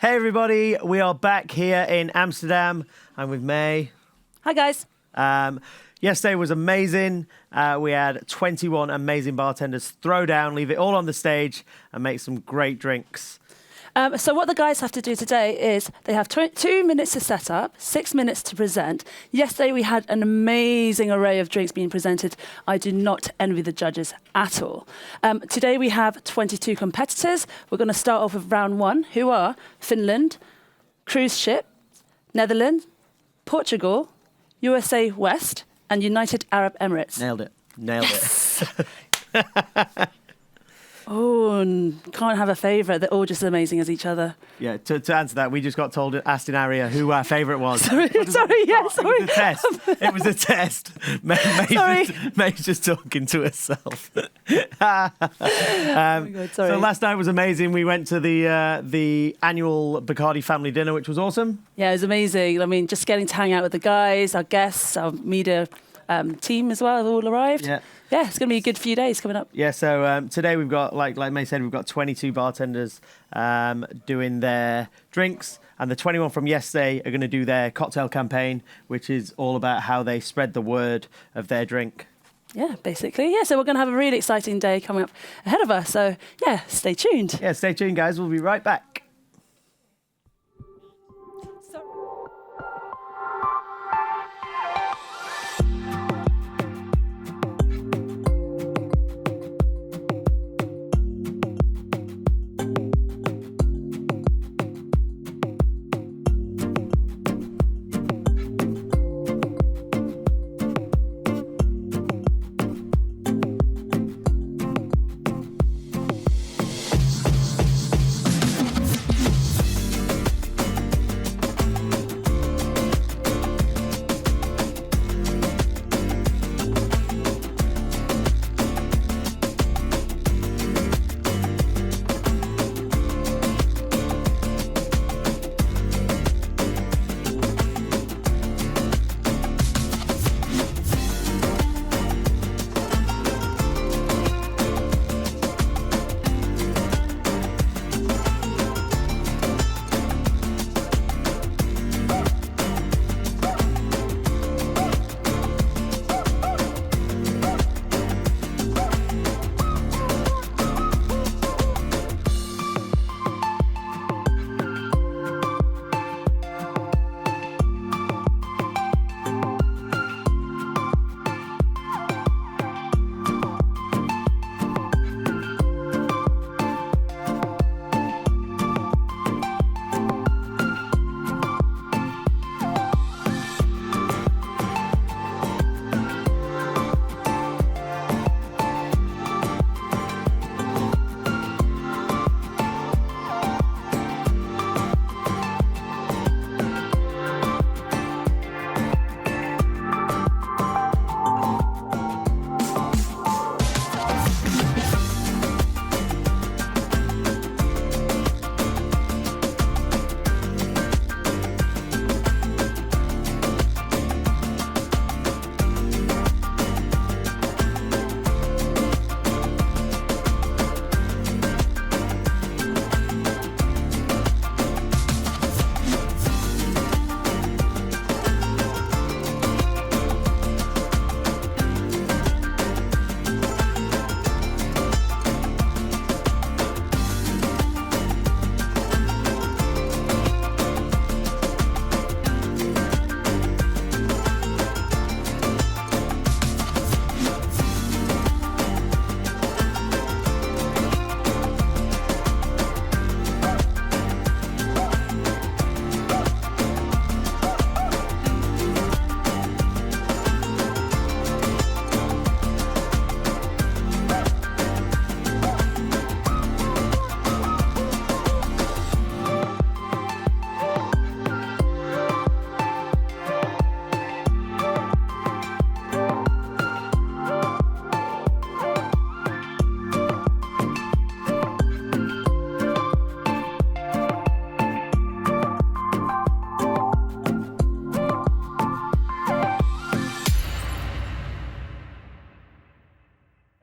Hey everybody, we are back here in Amsterdam. I'm with May. Hi guys. Yesterday was amazing. We had 21 amazing bartenders throw down, leave it all on the stage and make some great drinks. So what the guys have to do today is they have 2 minutes to set up, 6 minutes to present. Yesterday we had an amazing array of drinks being presented. I do not envy the judges at all. Today we have 22 competitors. We're going to start off with round 1, who are Finland, Cruise Ship, Netherlands, Portugal, USA West, and United Arab Emirates. Nailed it. Oh, can't have a favourite. They're all just as amazing as each other. Yeah, to answer that, we just got told, asked in Aria who our favourite was. Sorry. It was a test. It was a test. May's just talking to herself. Oh my God, sorry. So last night was amazing. We went to the annual BACARDÍ family dinner, which was awesome. Yeah, it was amazing. I mean, just getting to hang out with the guys, our guests, our media team as well have all arrived. Yeah, it's going to be a good few days coming up. Yeah, so today we've got, like May said, we've got 22 bartenders doing their drinks, and the 21 from yesterday are going to do their cocktail campaign, which is all about how they spread the word of their drink. Yeah, basically. Yeah, so we're going to have a really exciting day coming up ahead of us. So, yeah, stay tuned. Yeah, stay tuned, guys. We'll be right back.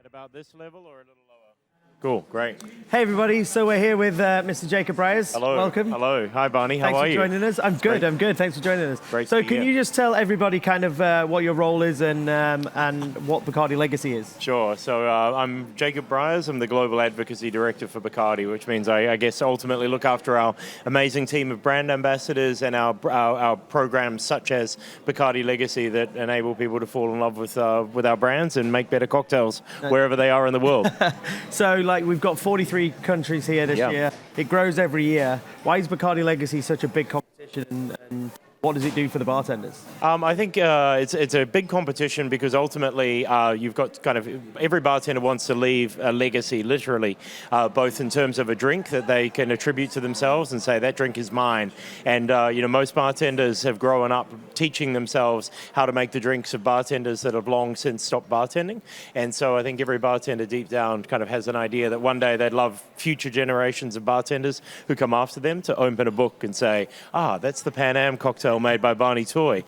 About this level or a little lower? Cool, great. Hey everybody, so we're here with Mr. Jacob Bryers. Hello. Welcome. Hello. Hi, Barney. How are you? Thanks for joining us. I'm good. I'm good. Thanks for joining us. Great So to be can here. you just tell everybody kind of what your role is and what Bacardi Legacy is? Sure. So I'm Jacob Bryers. I'm the Global Advocacy Director for Bacardi, which means I guess ultimately look after our amazing team of brand ambassadors and our programs such as Bacardi Legacy that enable people to fall in love with our brands and make better cocktails wherever they are in the world. So like we've got 43 countries here this year. It grows every year. Why is Bacardi Legacy such a big competition and what does it do for the bartenders? I think it's a big competition because ultimately you've got kind of every bartender wants to leave a legacy, literally, both in terms of a drink that they can attribute to themselves and say that drink is mine. And most bartenders have grown up teaching themselves how to make the drinks of bartenders that have long since stopped bartending. And so I think every bartender deep down kind of has an idea that one day they'd love future generations of bartenders who come after them to open a book and say, that's the Pan Am cocktail made by Barney Toy.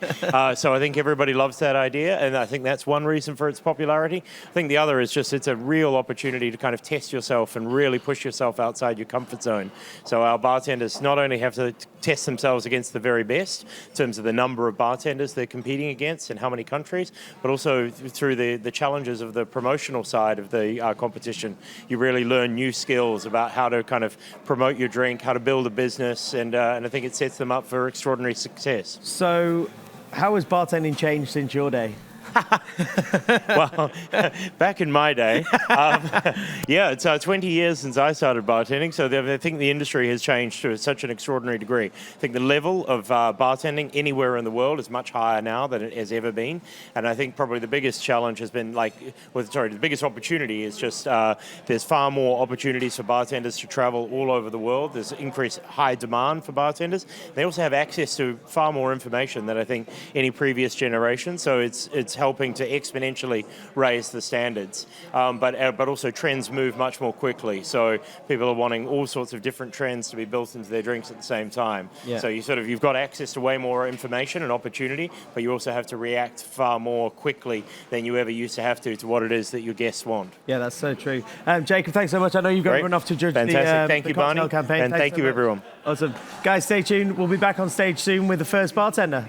So I think everybody loves that idea, and I think that's one reason for its popularity. I think the other is just it's a real opportunity to kind of test yourself and really push yourself outside your comfort zone. So our bartenders not only have to test themselves against the very best in terms of the number of bartenders they're competing against and how many countries, but also through the challenges of the promotional side of the competition. You really learn new skills about how to kind of promote your drink, how to build a business, and I think it sets them up for extraordinary success. So how has bartending changed since your day? Well, back in my day, it's 20 years since I started bartending, so I think the industry has changed to such an extraordinary degree. I think the level of bartending anywhere in the world is much higher now than it has ever been, and I think probably the biggest challenge has been the biggest opportunity is just there's far more opportunities for bartenders to travel all over the world. There's increased high demand for bartenders. They also have access to far more information than I think any previous generation, so it's helping to exponentially raise the standards. But also trends move much more quickly. So people are wanting all sorts of different trends to be built into their drinks at the same time. Yeah. So you've got access to way more information and opportunity, but you also have to react far more quickly than you ever used to have to what it is that your guests want. Yeah, that's so true. Jacob, thanks so much. I know you've got to run off to judge Thank the you, cocktail Barney. campaign. And thank you, everyone. Awesome. Guys, stay tuned. We'll be back on stage soon with the first bartender.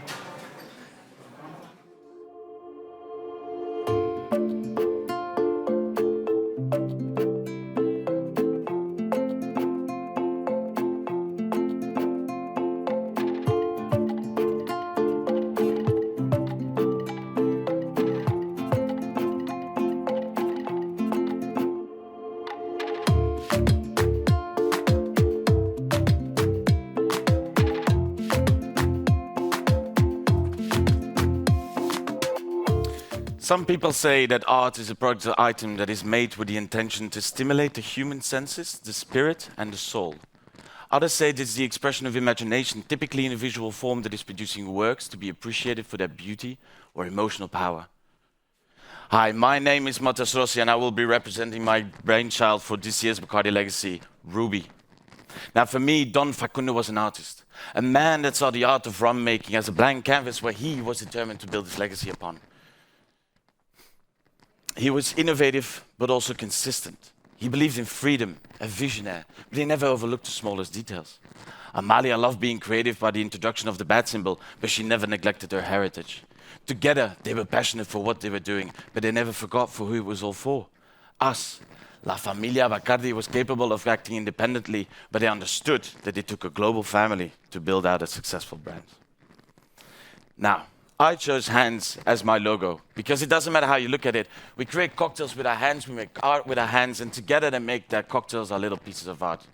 Some people say that art is a product or item that is made with the intention to stimulate the human senses, the spirit, and the soul. Others say this is the expression of imagination, typically in a visual form that is producing works to be appreciated for their beauty or emotional power. Hi, my name is Matthias Rossi, and I will be representing my brainchild for this year's Bacardi Legacy, Ruby. Now, for me, Don Facundo was an artist, a man that saw the art of rum making as a blank canvas where he was determined to build his legacy upon. He was innovative, but also consistent. He believed in freedom, a visionary, but he never overlooked the smallest details. Amalia loved being creative by the introduction of the bat symbol, but she never neglected her heritage. Together, they were passionate for what they were doing, but they never forgot for who it was all for. Us. La Familia Bacardi was capable of acting independently, but they understood that it took a global family to build out a successful brand. Now, I chose hands as my logo because it doesn't matter how you look at it. We create cocktails with our hands, we make art with our hands, and together they make their cocktails our little pieces of art.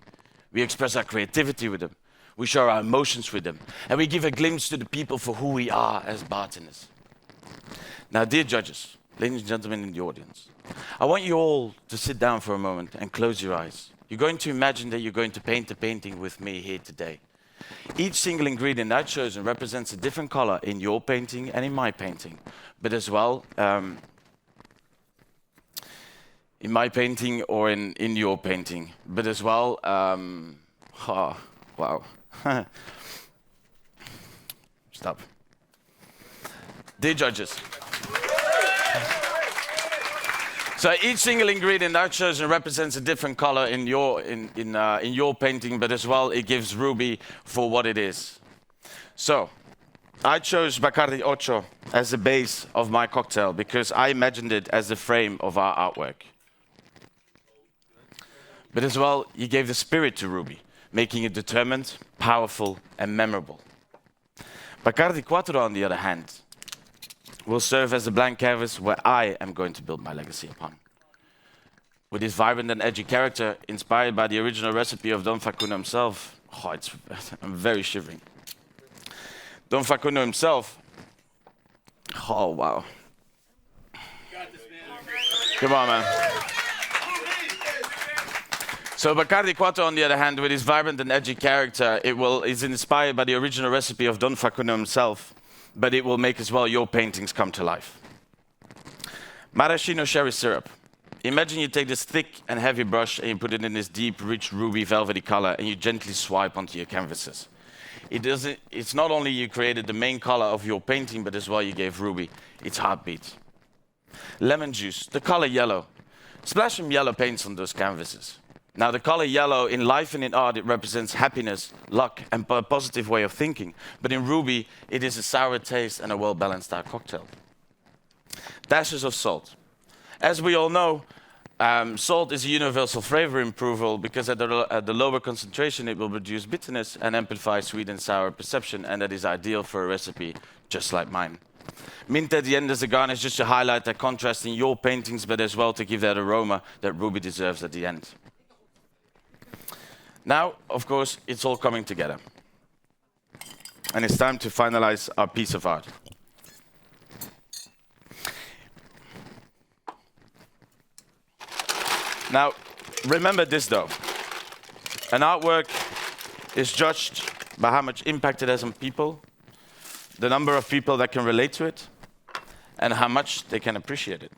We express our creativity with them. We show our emotions with them. And we give a glimpse to the people for who we are as bartenders. Now, dear judges, ladies and gentlemen in the audience, I want you all to sit down for a moment and close your eyes. You're going to imagine that you're going to paint a painting with me here today. Each single ingredient I've chosen represents a different color in your painting and in my painting, but as well in my painting or in your painting, but as well, wow. Stop. Dear judges, So each single ingredient I've chosen represents a different color in your painting, but as well it gives ruby for what it is. So I chose Bacardi Ocho as the base of my cocktail because I imagined it as the frame of our artwork. But as well, he gave the spirit to ruby, making it determined, powerful, and memorable. Bacardi Quattro, on the other hand, will serve as a blank canvas where I am going to build my legacy upon. With his vibrant and edgy character, inspired by the original recipe of Don Facundo himself, I'm very shivering. Don Facundo himself, oh wow. Come on, man. So Bacardi Quattro, on the other hand, with his vibrant and edgy character, is inspired by the original recipe of Don Facundo himself, but it will make as well your paintings come to life. Maraschino sherry syrup. Imagine you take this thick and heavy brush and you put it in this deep, rich, ruby, velvety color and you gently swipe onto your canvases. It's not only you created the main color of your painting, but as well you gave ruby its heartbeat. Lemon juice, the color yellow. Splash some yellow paints on those canvases. Now, the color yellow, in life and in art, it represents happiness, luck, and a positive way of thinking. But in ruby, it is a sour taste and a well-balanced art cocktail. Dashes of salt. As we all know, salt is a universal flavor improver because at the lower concentration, it will reduce bitterness and amplify sweet and sour perception, and that is ideal for a recipe just like mine. Mint at the end as a garnish just to highlight that contrast in your paintings, but as well to give that aroma that ruby deserves at the end. Now, of course, it's all coming together. And it's time to finalize our piece of art. Now, remember this though. An artwork is judged by how much impact it has on people, the number of people that can relate to it, and how much they can appreciate it.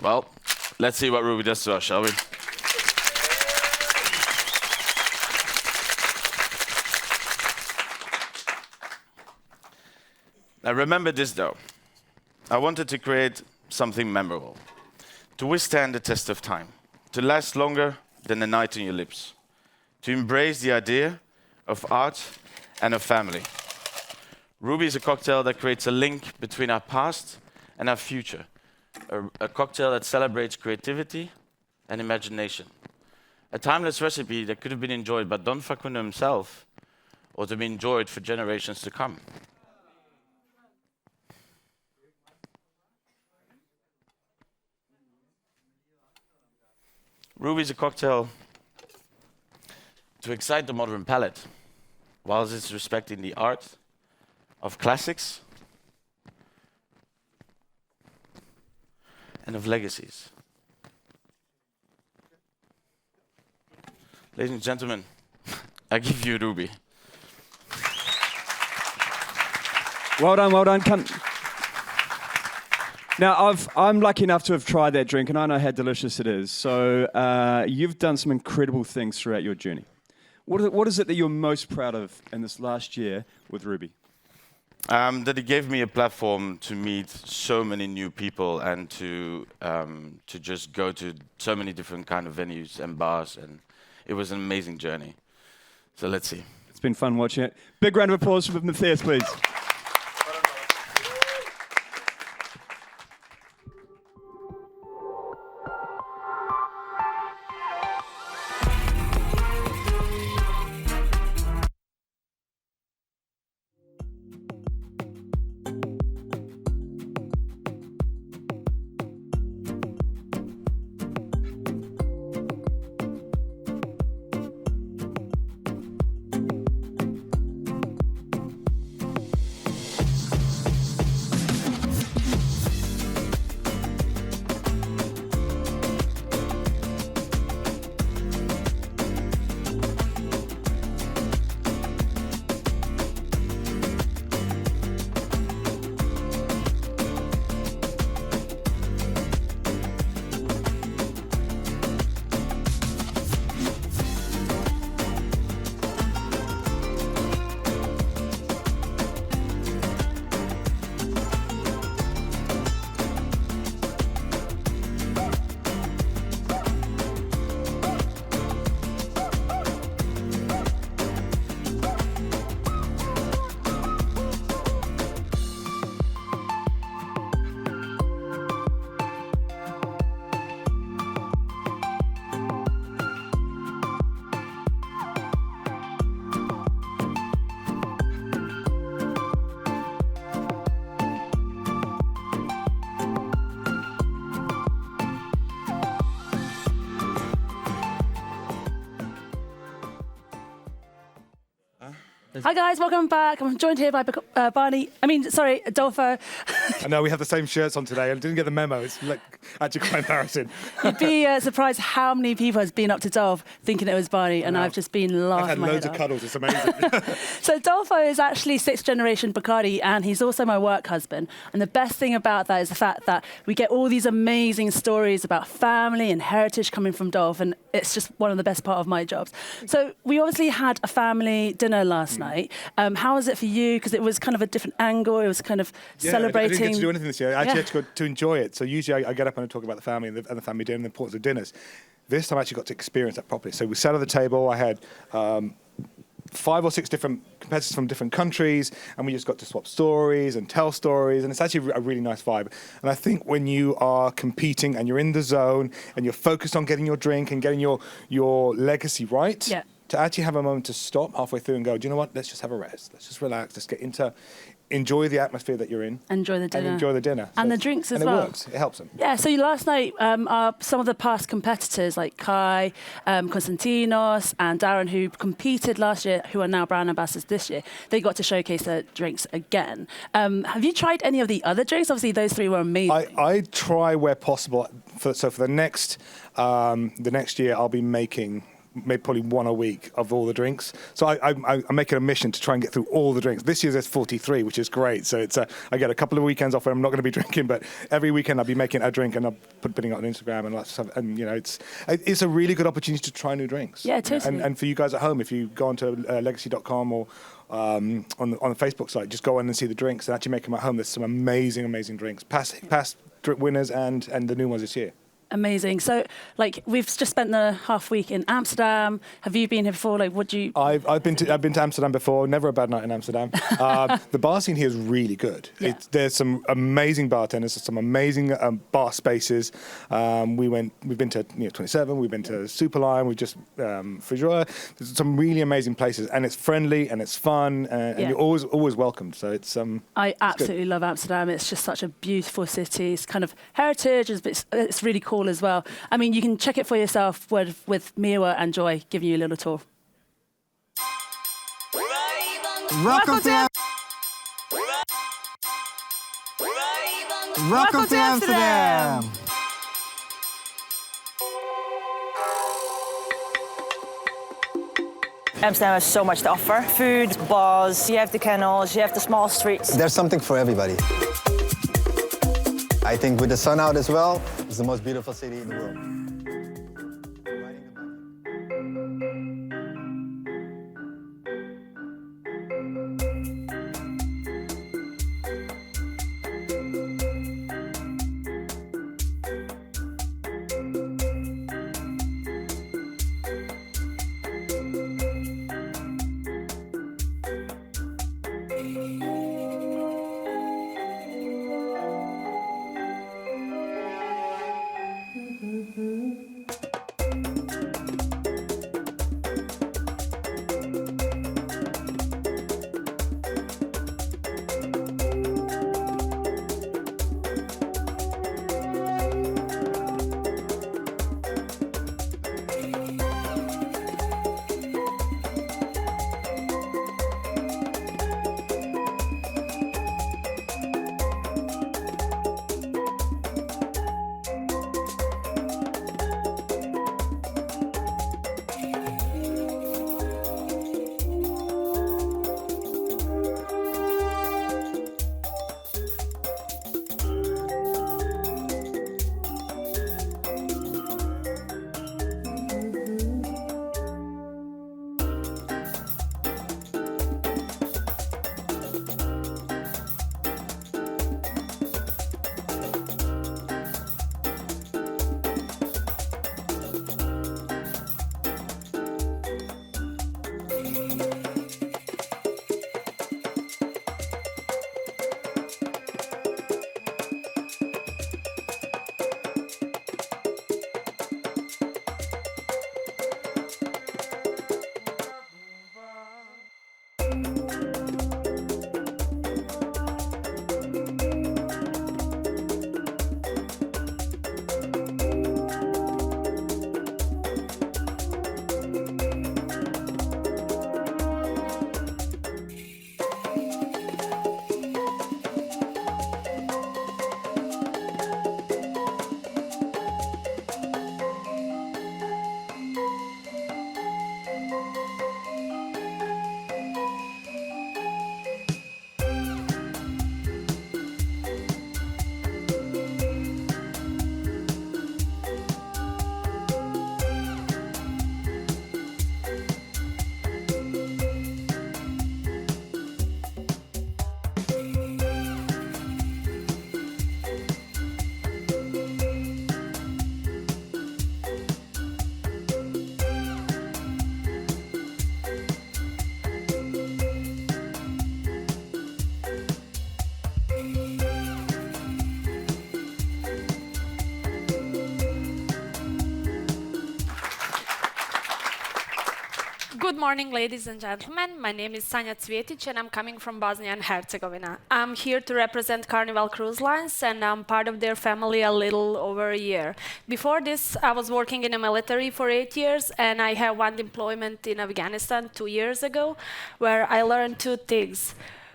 Well, let's see what ruby does to us, shall we? Now remember this though. I wanted to create something memorable, to withstand the test of time, to last longer than a night on your lips, to embrace the idea of art and of family. Ruby is a cocktail that creates a link between our past and our future. A cocktail that celebrates creativity and imagination. A timeless recipe that could have been enjoyed by Don Facundo himself or to be enjoyed for generations to come. Ruby is a cocktail to excite the modern palate, whilst it's respecting the art of classics and of legacies. Ladies and gentlemen, I give you Ruby. Well done, well done. Now, I'm lucky enough to have tried that drink, and I know how delicious it is. So you've done some incredible things throughout your journey. What is it that you're most proud of in this last year with Ruby? That it gave me a platform to meet so many new people and to just go to so many different kind of venues and bars, and it was an amazing journey. So let's see. It's been fun watching it. Big round of applause for Matthias, please. Hi guys, welcome back. I'm joined here by Adolfo. I know we have the same shirts on today. I didn't get the memo. It's like actually quite embarrassing. You'd be surprised how many people has been up to Dolph thinking it was Barney, and I've just been laughing. I've had my loads head of off. cuddles. It's amazing. So Adolfo is actually 6th generation Bacardi, and he's also my work husband. And the best thing about that is the fact that we get all these amazing stories about family and heritage coming from Dolph, and it's just one of the best part of my jobs. So we obviously had a family dinner last night. How was it for you? Because it was kind of a different angle. It was kind of celebrating. I didn't get to do anything this year. I actually had to go to enjoy it. So usually I get up and I talk about the family and the family dinner and the importance of dinners. This time I actually got to experience that properly. So we sat at the table. I had 5 or 6 different competitors from different countries, and we just got to swap stories and tell stories, and it's actually a really nice vibe. And I think when you are competing and you're in the zone and you're focused on getting your drink and getting your legacy right, to actually have a moment to stop halfway through and go, do you know what? Let's just have a rest. Let's just relax. Let's get into enjoy the atmosphere that you're in. Enjoy the dinner. And enjoy the dinner. And the drinks as well. well. And it works. It helps them. Yeah, so last night, some of the past competitors like Kai, Konstantinos and Darren, who competed last year, who are now brand ambassadors this year, they got to showcase their drinks again. Have you tried any of the other drinks? Obviously, those 3 were amazing. I try where possible. So for the next year, I'll be making maybe probably 1 a week of all the drinks. So I make it a mission to try and get through all the drinks. This year there's 43, which is great. So it's I get a couple of weekends off where I'm not going to be drinking, but every weekend I'll be making a drink and I'll putting it on Instagram and lots of stuff. And you know, it's a really good opportunity to try new drinks. Yeah, totally. And for you guys at home, if you go onto legacy.com or on the Facebook site, just go in and see the drinks and actually make them at home. There's some amazing drinks, past winners and the new ones this year. Amazing. So, like, we've just spent the half week in Amsterdam. Have you been here before? Like, would you? I've been to Amsterdam before. Never a bad night in Amsterdam. The bar scene here is really good. Yeah. There's some amazing bartenders, some amazing bar spaces. We've been to 27. We've been to Superline. We've just Frijour. There's some really amazing places, and it's friendly and it's fun, and you're always welcomed. So it's I absolutely love Amsterdam. It's just such a beautiful city. It's kind of heritage, but it's really cool as well. I mean, you can check it for yourself with Miwa and Joy giving you a little tour. Welcome to Amsterdam! Amsterdam has so much to offer. Food, bars, you have the canals, you have the small streets. There's something for everybody. I think with the sun out as well, it's the most beautiful city in the world. morning, ladies and gentlemen. My name is Sanja Cvjetić, and I'm coming from Bosnia and Herzegovina. I'm here to represent Carnival Cruise Lines, and I'm part of their family a little over a year. Before this, I was working in the military for 8 years, and I had one deployment in Afghanistan 2 years ago, where I learned two things.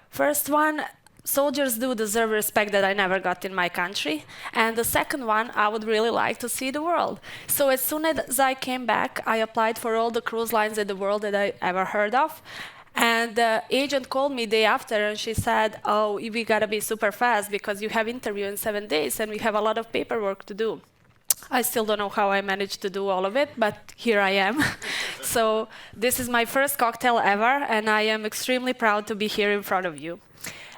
First one, soldiers do deserve respect that I never got in my country. And the second one, I would really like to see the world. So as soon as I came back, I applied for all the cruise lines in the world that I ever heard of. And the agent called me day after and she said, oh, we gotta be super fast because you have interview in 7 days and we have a lot of paperwork to do. I still don't know how I managed to do all of it, but here I am. So this is my first cocktail ever, and I am extremely proud to be here in front of you.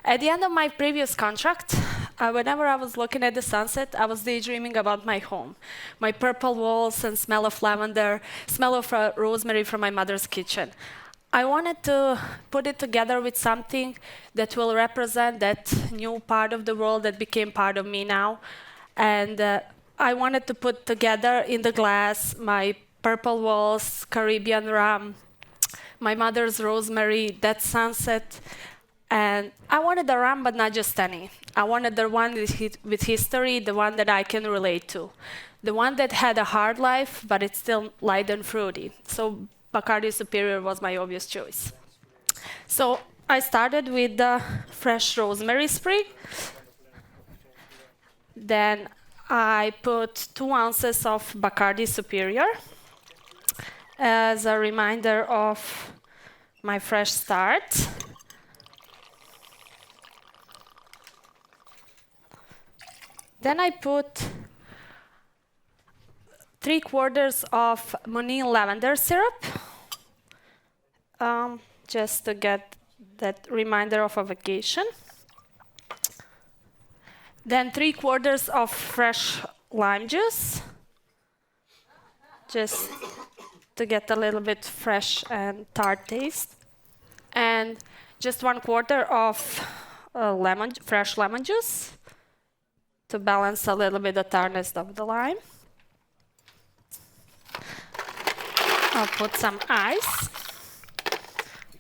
At the end of my previous contract, whenever I was looking at the sunset, I was daydreaming about my home. My purple walls and smell of lavender, smell of rosemary from my mother's kitchen. I wanted to put it together with something that will represent that new part of the world that became part of me now. And I wanted to put together in the glass my purple walls, Caribbean rum, my mother's rosemary, that sunset. And I wanted the rum, but not just any. I wanted the one with history, the one that I can relate to. The one that had a hard life, but it's still light and fruity. So Bacardi Superior was my obvious choice. So I started with the fresh rosemary sprig. Then I put 2 ounces of Bacardi Superior as a reminder of my fresh start. Then I put 3/4 of Monin lavender syrup, just to get that reminder of a vacation. Then 3/4 of fresh lime juice, just to get a little bit fresh and tart taste. And just 1/4 of fresh lemon juice, to balance a little bit the tartness of the lime. I'll put some ice.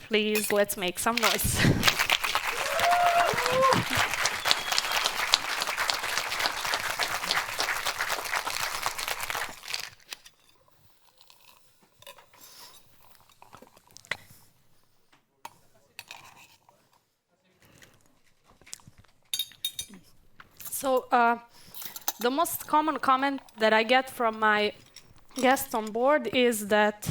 Please, let's make some noise. So the most common comment that I get from my guests on board is that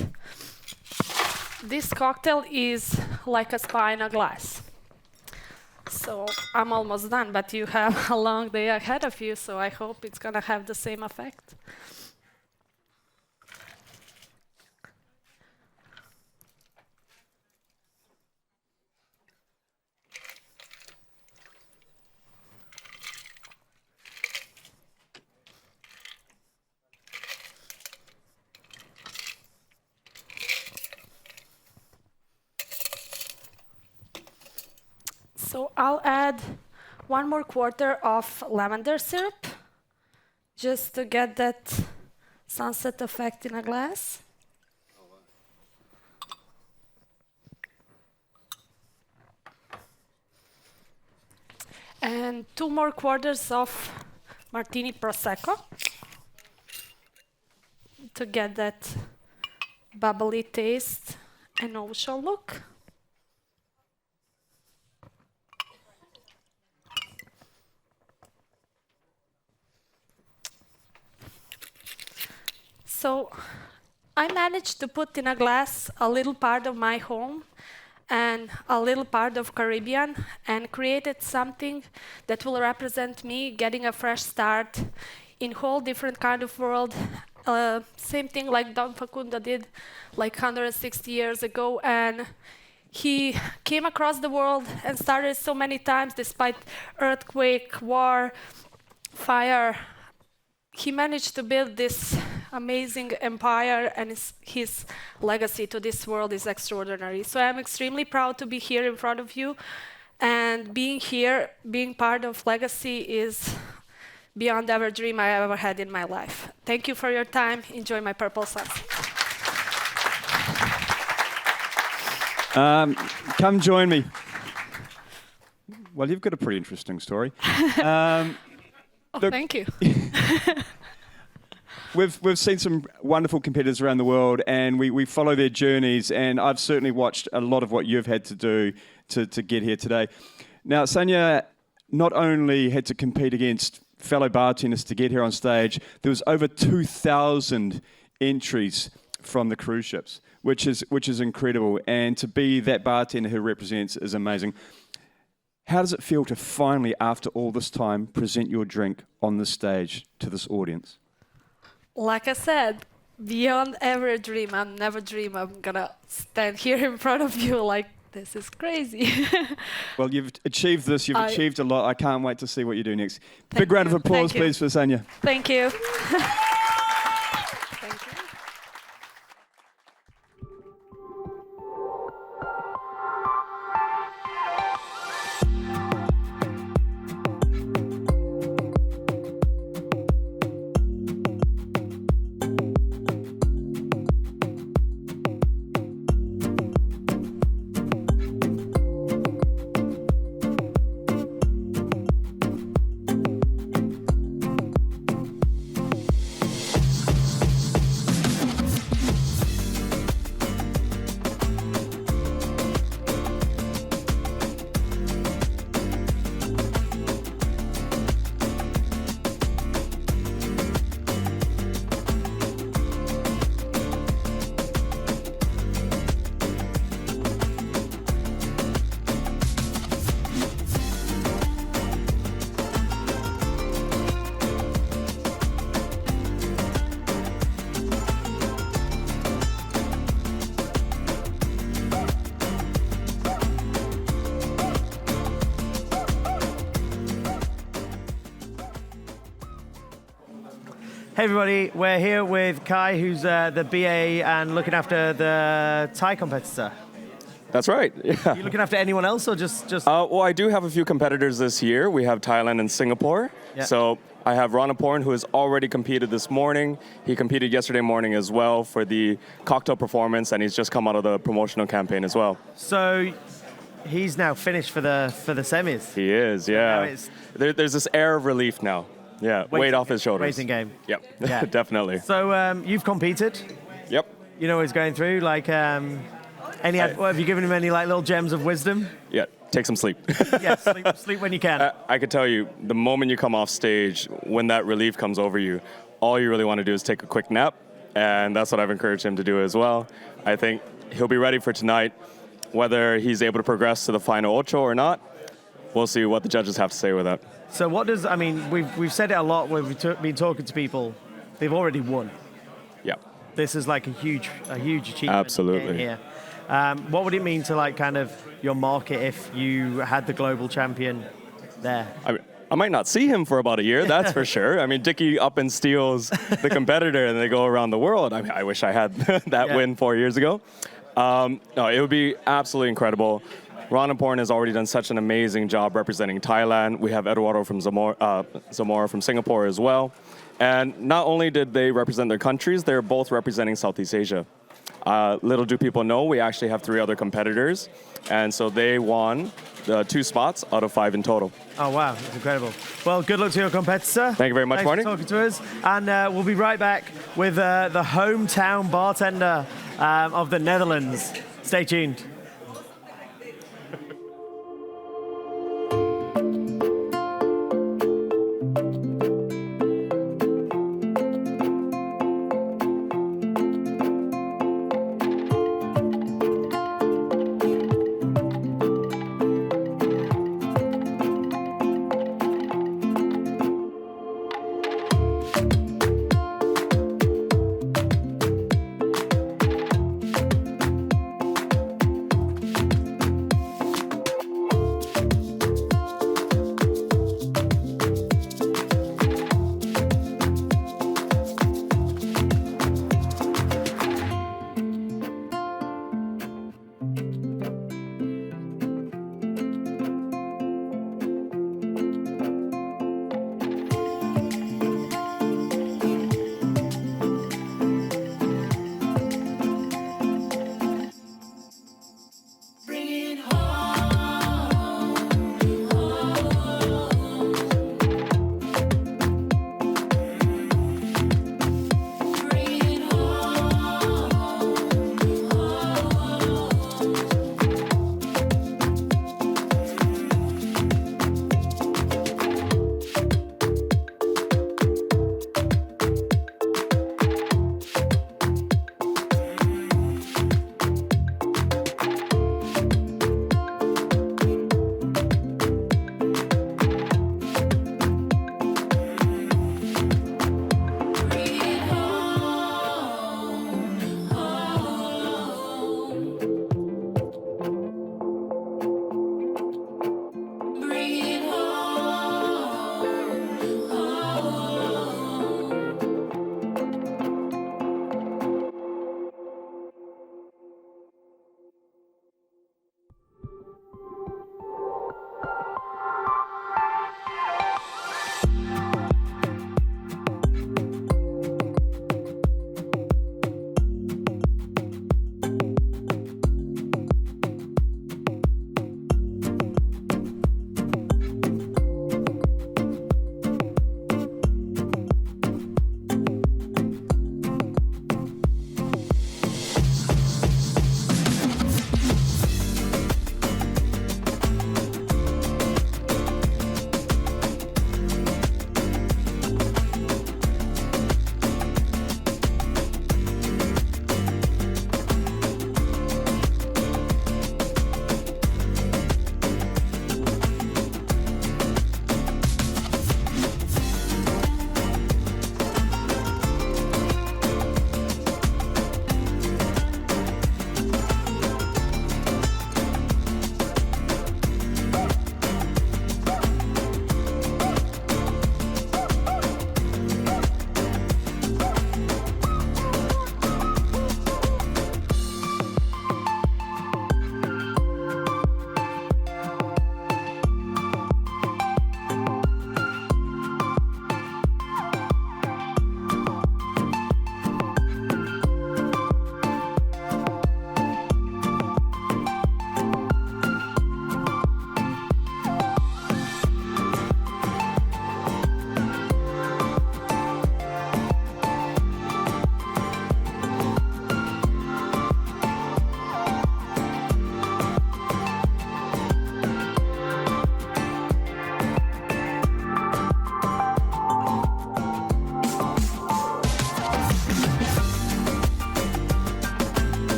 this cocktail is like a spa in a glass. So I'm almost done, but you have a long day ahead of you, so I hope it's going to have the same effect. So I'll add 1 more 1/4 of lavender syrup, just to get that sunset effect in a glass. And 2 more 1/4 of Martini Prosecco, to get that bubbly taste and ocean look. So I managed to put in a glass a little part of my home and a little part of Caribbean, and created something that will represent me getting a fresh start in whole different kind of world. Same thing like Don Facundo did like 160 years ago, and he came across the world and started so many times despite earthquake, war, fire. He managed to build this amazing empire, and his legacy to this world is extraordinary. So I'm extremely proud to be here in front of you, and being here, being part of Legacy is beyond every dream I ever had in my life. Thank you for your time. Enjoy my purple sunset. Come join me. Well, you've got a pretty interesting story. Look, Thank you. We've seen some wonderful competitors around the world, and we follow their journeys, and I've certainly watched a lot of what you've had to do to get here today. Now, Sanya not only had to compete against fellow bartenders to get here on stage, there was over 2,000 entries from the cruise ships, which is incredible, and to be that bartender who represents is amazing. How does it feel to finally, after all this time, present your drink on the stage to this audience? Like I said, beyond every dream, I never dream I'm gonna stand here in front of you like this is crazy. Well, you've achieved this. You've achieved a lot. I can't wait to see what you do next. Thank Big round of you. applause, Thank you. please, for Sanya. Thank you. Hey everybody, we're here with Kai, who's the BA and looking after the Thai competitor. That's right. Yeah. Are you looking after anyone else or just? Well, I do have a few competitors this year. We have Thailand and Singapore. Yeah. So I have Ranaporn, who has already competed this morning. He competed yesterday morning as well for the cocktail performance, and he's just come out of the promotional campaign as well. So he's now finished for the semis. He is, Now yeah. it's There's this air of relief now. Yeah, weight off his shoulders. Waiting game. Yep, Yeah. definitely. So you've competed. Yep. You know what he's going through. Like, have you given him any like little gems of wisdom? Yeah, take some sleep. Yeah, sleep when you can. I could tell you, the moment you come off stage, when that relief comes over you, all you really want to do is take a quick nap, and that's what I've encouraged him to do as well. I think he'll be ready for tonight. Whether he's able to progress to the final ocho or not, we'll see what the judges have to say with that. So we've said it a lot when we've been talking to people. They've already won. Yeah. This is like a huge achievement. Absolutely. Here. What would it mean to like kind of your market if you had the global champion there? I might not see him for about a year, that's for sure. I mean, Dickie up and steals the competitor and they go around the world. I mean, I wish I had that win 4 years ago. No, it would be absolutely incredible. Ranaporn has already done such an amazing job representing Thailand. We have Eduardo from Zamora from Singapore as well. And not only did they represent their countries, they're both representing Southeast Asia. Little do people know, we actually have 3 other competitors. And so they won the 2 spots out of 5 in total. Oh, wow. That's incredible. Well, good luck to your competitor. Thank you very much, Marty. Thanks for talking to us. And we'll be right back with the hometown bartender of the Netherlands. Stay tuned.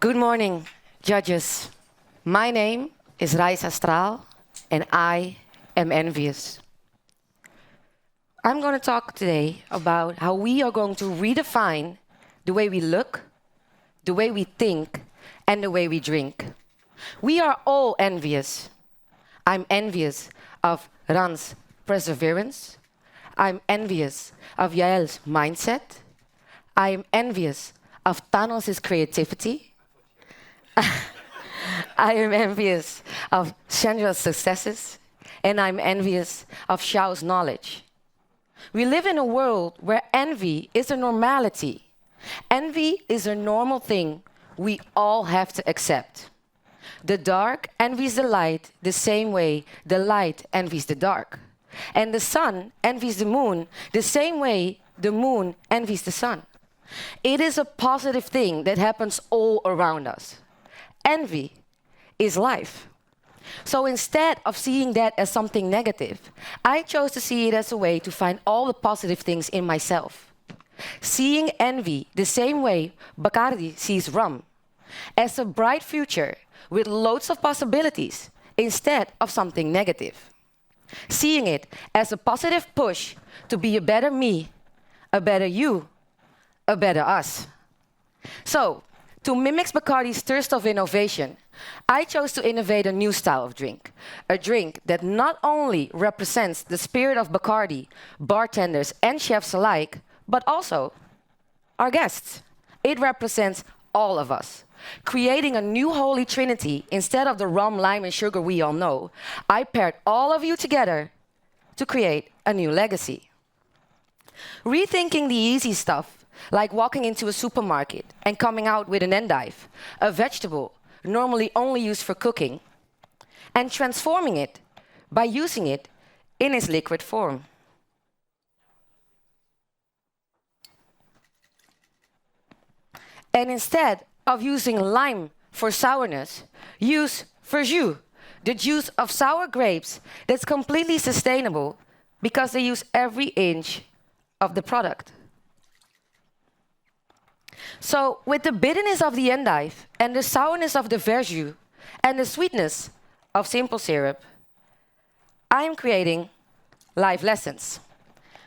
Good morning, judges. My name is Raisa Straal, and I am envious. I'm going to talk today about how we are going to redefine the way we look, the way we think, and the way we drink. We are all envious. I'm envious of Ran's perseverance. I'm envious of Yael's mindset. I'm envious of Thanos' creativity. I am envious of Chandra's successes. And I'm envious of Xiao's knowledge. We live in a world where envy is a normality. Envy is a normal thing we all have to accept. The dark envies the light the same way the light envies the dark. And the sun envies the moon the same way the moon envies the sun. It is a positive thing that happens all around us. Envy is life. So instead of seeing that as something negative, I chose to see it as a way to find all the positive things in myself. Seeing envy the same way Bacardi sees rum, as a bright future with loads of possibilities instead of something negative. Seeing it as a positive push to be a better me, a better you, a better us. So, to mimic Bacardi's thirst of innovation, I chose to innovate a new style of drink. A drink that not only represents the spirit of Bacardi, bartenders and chefs alike, but also our guests. It represents all of us. Creating a new holy trinity instead of the rum, lime, and sugar we all know, I paired all of you together to create a new legacy. Rethinking the easy stuff, like walking into a supermarket and coming out with an endive, a vegetable normally only used for cooking, and transforming it by using it in its liquid form. And instead of using lime for sourness, use verjus, the juice of sour grapes that's completely sustainable because they use every inch of the product. So with the bitterness of the endive and the sourness of the verjus and the sweetness of simple syrup, I am creating life lessons.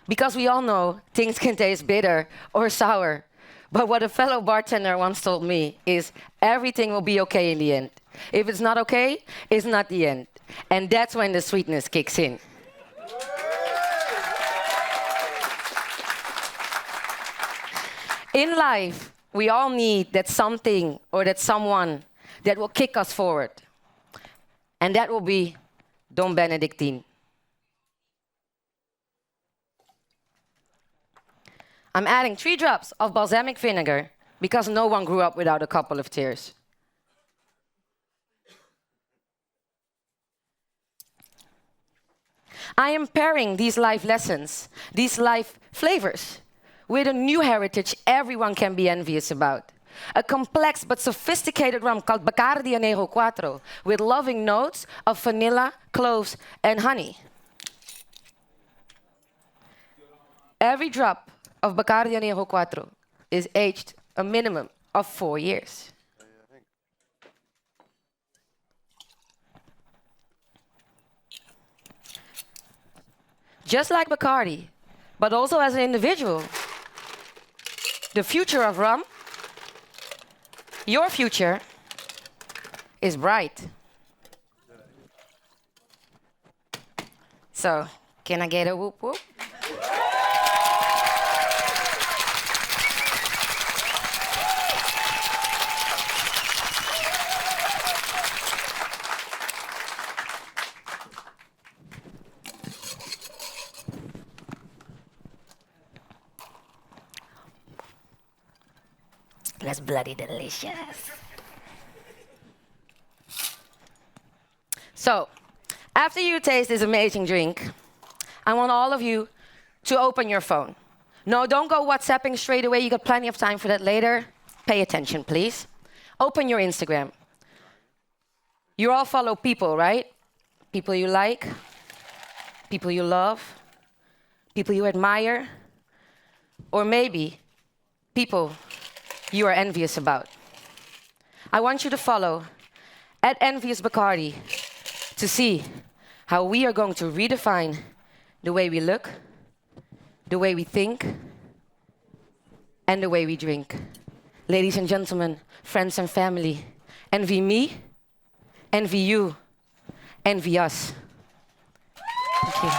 Because we all know things can taste bitter or sour. But what a fellow bartender once told me is everything will be okay in the end. If it's not okay, it's not the end. And that's when the sweetness kicks in. In life, we all need that something or that someone that will kick us forward. And that will be Dom Benedictine. I'm adding 3 drops of balsamic vinegar because no one grew up without a couple of tears. I am pairing these life lessons, these life flavors, with a new heritage everyone can be envious about. A complex but sophisticated rum called BACARDÍ Legacy Semi-Finals with loving notes of vanilla, cloves, and honey. Every drop of BACARDÍ Legacy Semi-Finals is aged a minimum of 4 years. Just like Bacardi, but also as an individual, the future of rum, your future, is bright. So, can I get a whoop whoop? That's bloody delicious. So, after you taste this amazing drink, I want all of you to open your phone. No, don't go WhatsApping straight away. You got plenty of time for that later. Pay attention, please. Open your Instagram. You all follow people, right? People you like, people you love, people you admire, or maybe people you are envious about. I want you to follow @EnviousBacardi to see how we are going to redefine the way we look, the way we think, and the way we drink. Ladies and gentlemen, friends and family, envy me, envy you, envy us. Thank you.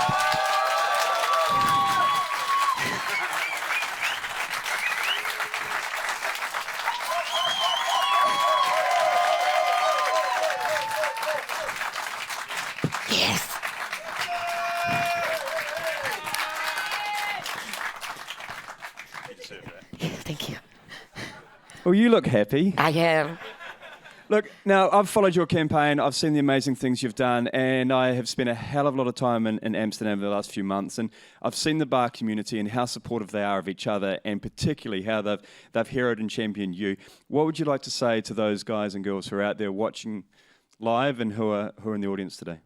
Yes. Thank you. Well, you look happy. I am. Look, now, I've followed your campaign. I've seen the amazing things you've done, and I have spent a hell of a lot of time in Amsterdam over the last few months, and I've seen the bar community and how supportive they are of each other, and particularly how they've heroed and championed you. What would you like to say to those guys and girls who are out there watching live and who are in the audience today?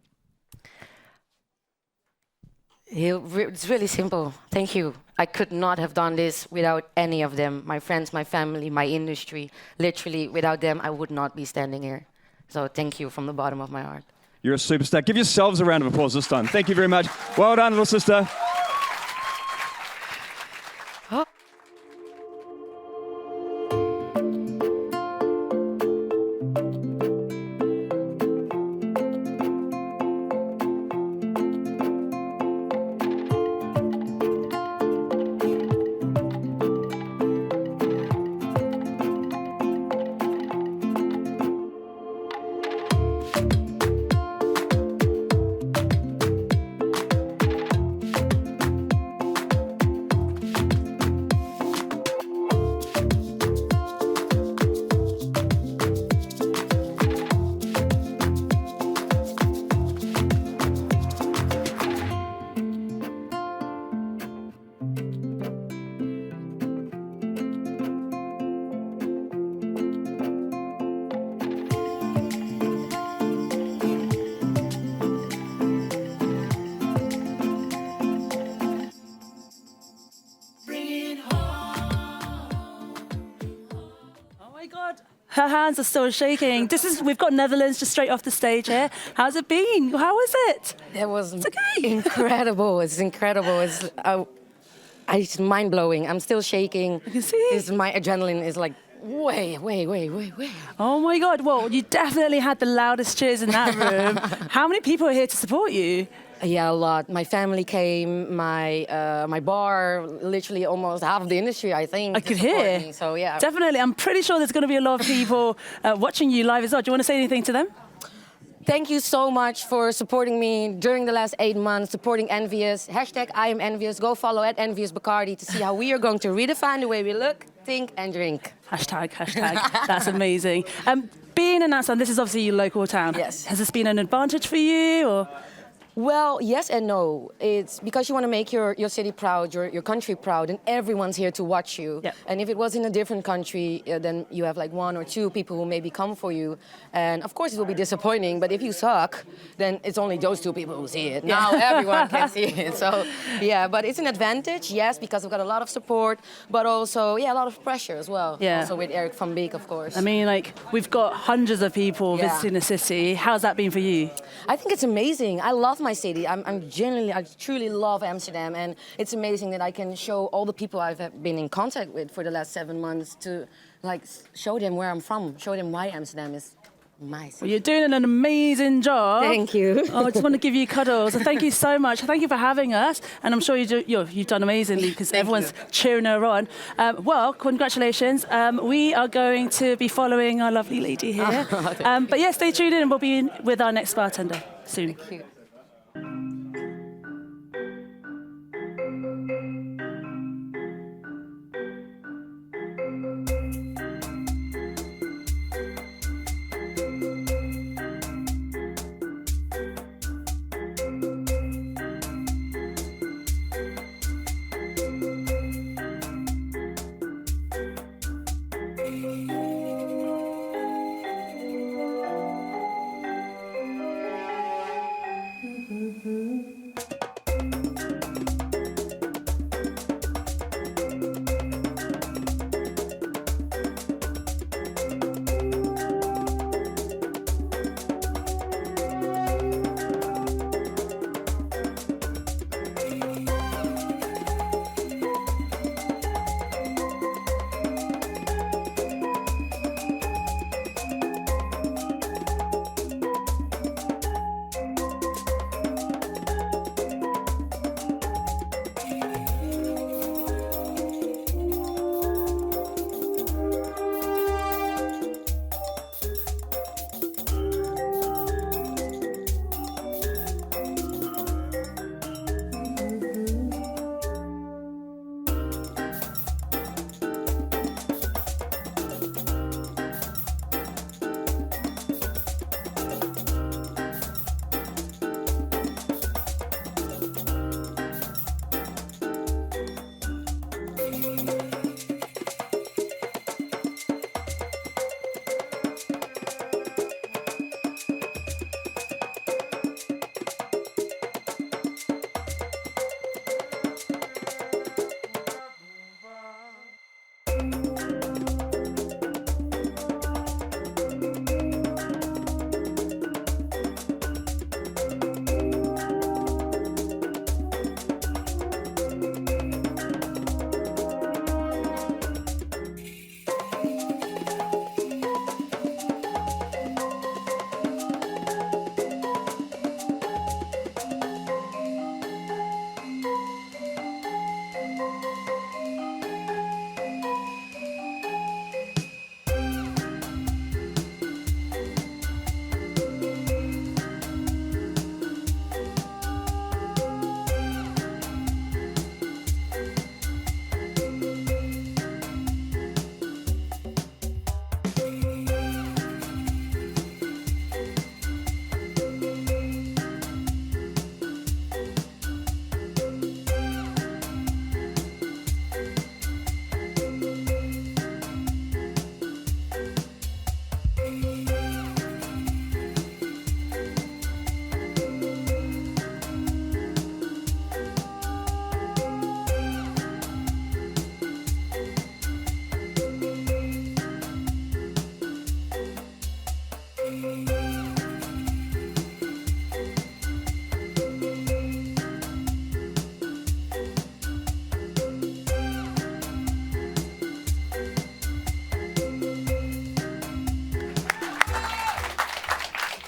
It's really simple. Thank you. I could not have done this without any of them. My friends, my family, my industry. Literally, without them, I would not be standing here. So thank you from the bottom of my heart. You're a superstar. Give yourselves a round of applause this time. Thank you very much. Well done, little sister. Her hands are still shaking. We've got Netherlands just straight off the stage here. How's it been? How was it? It was okay. Incredible. It's incredible. It's mind-blowing. I'm still shaking. I can see. My adrenaline is like way. Oh my God. Well, you definitely had the loudest cheers in that room. How many people are here to support you? Yeah, a lot. My family came, my bar, literally almost half of the industry, I think. I could hear. Me. So yeah. Definitely. I'm pretty sure there's going to be a lot of people watching you live as well. Do you want to say anything to them? Thank you so much for supporting me during the last 8 months, supporting Envious. #IamEnvious. Go follow @EnviousBacardi to see how we are going to redefine the way we look, think, and drink. Hashtag. That's amazing. Being in Amsterdam, this is obviously your local town. Yes. Has this been an advantage for you, or? Well, yes and no. It's because you want to make your city proud, your country proud, and everyone's here to watch you. Yep. And if it was in a different country, then you have like 1 or 2 people who maybe come for you. And of course it will be disappointing, but if you suck, then it's only those 2 people who see it. Now everyone can see it. So yeah, but it's an advantage, yes, because we've got a lot of support, but also, a lot of pressure as well. Yeah. Also with Eric van Beek, of course. I mean, like, we've got hundreds of people visiting the city. How's that been for you? I think it's amazing. I love my city. I truly love Amsterdam, and it's amazing that I can show all the people I've been in contact with for the last 7 months to show them where I'm from, show them why Amsterdam is my city. Well, you're doing an amazing job. Thank you. I just want to give you cuddles. And thank you so much. Thank you for having us. And I'm sure you've done amazingly because everyone's cheering her on. Well, congratulations. We are going to be following our lovely lady here. But yeah, stay tuned in and we'll be in with our next bartender soon. Thank you.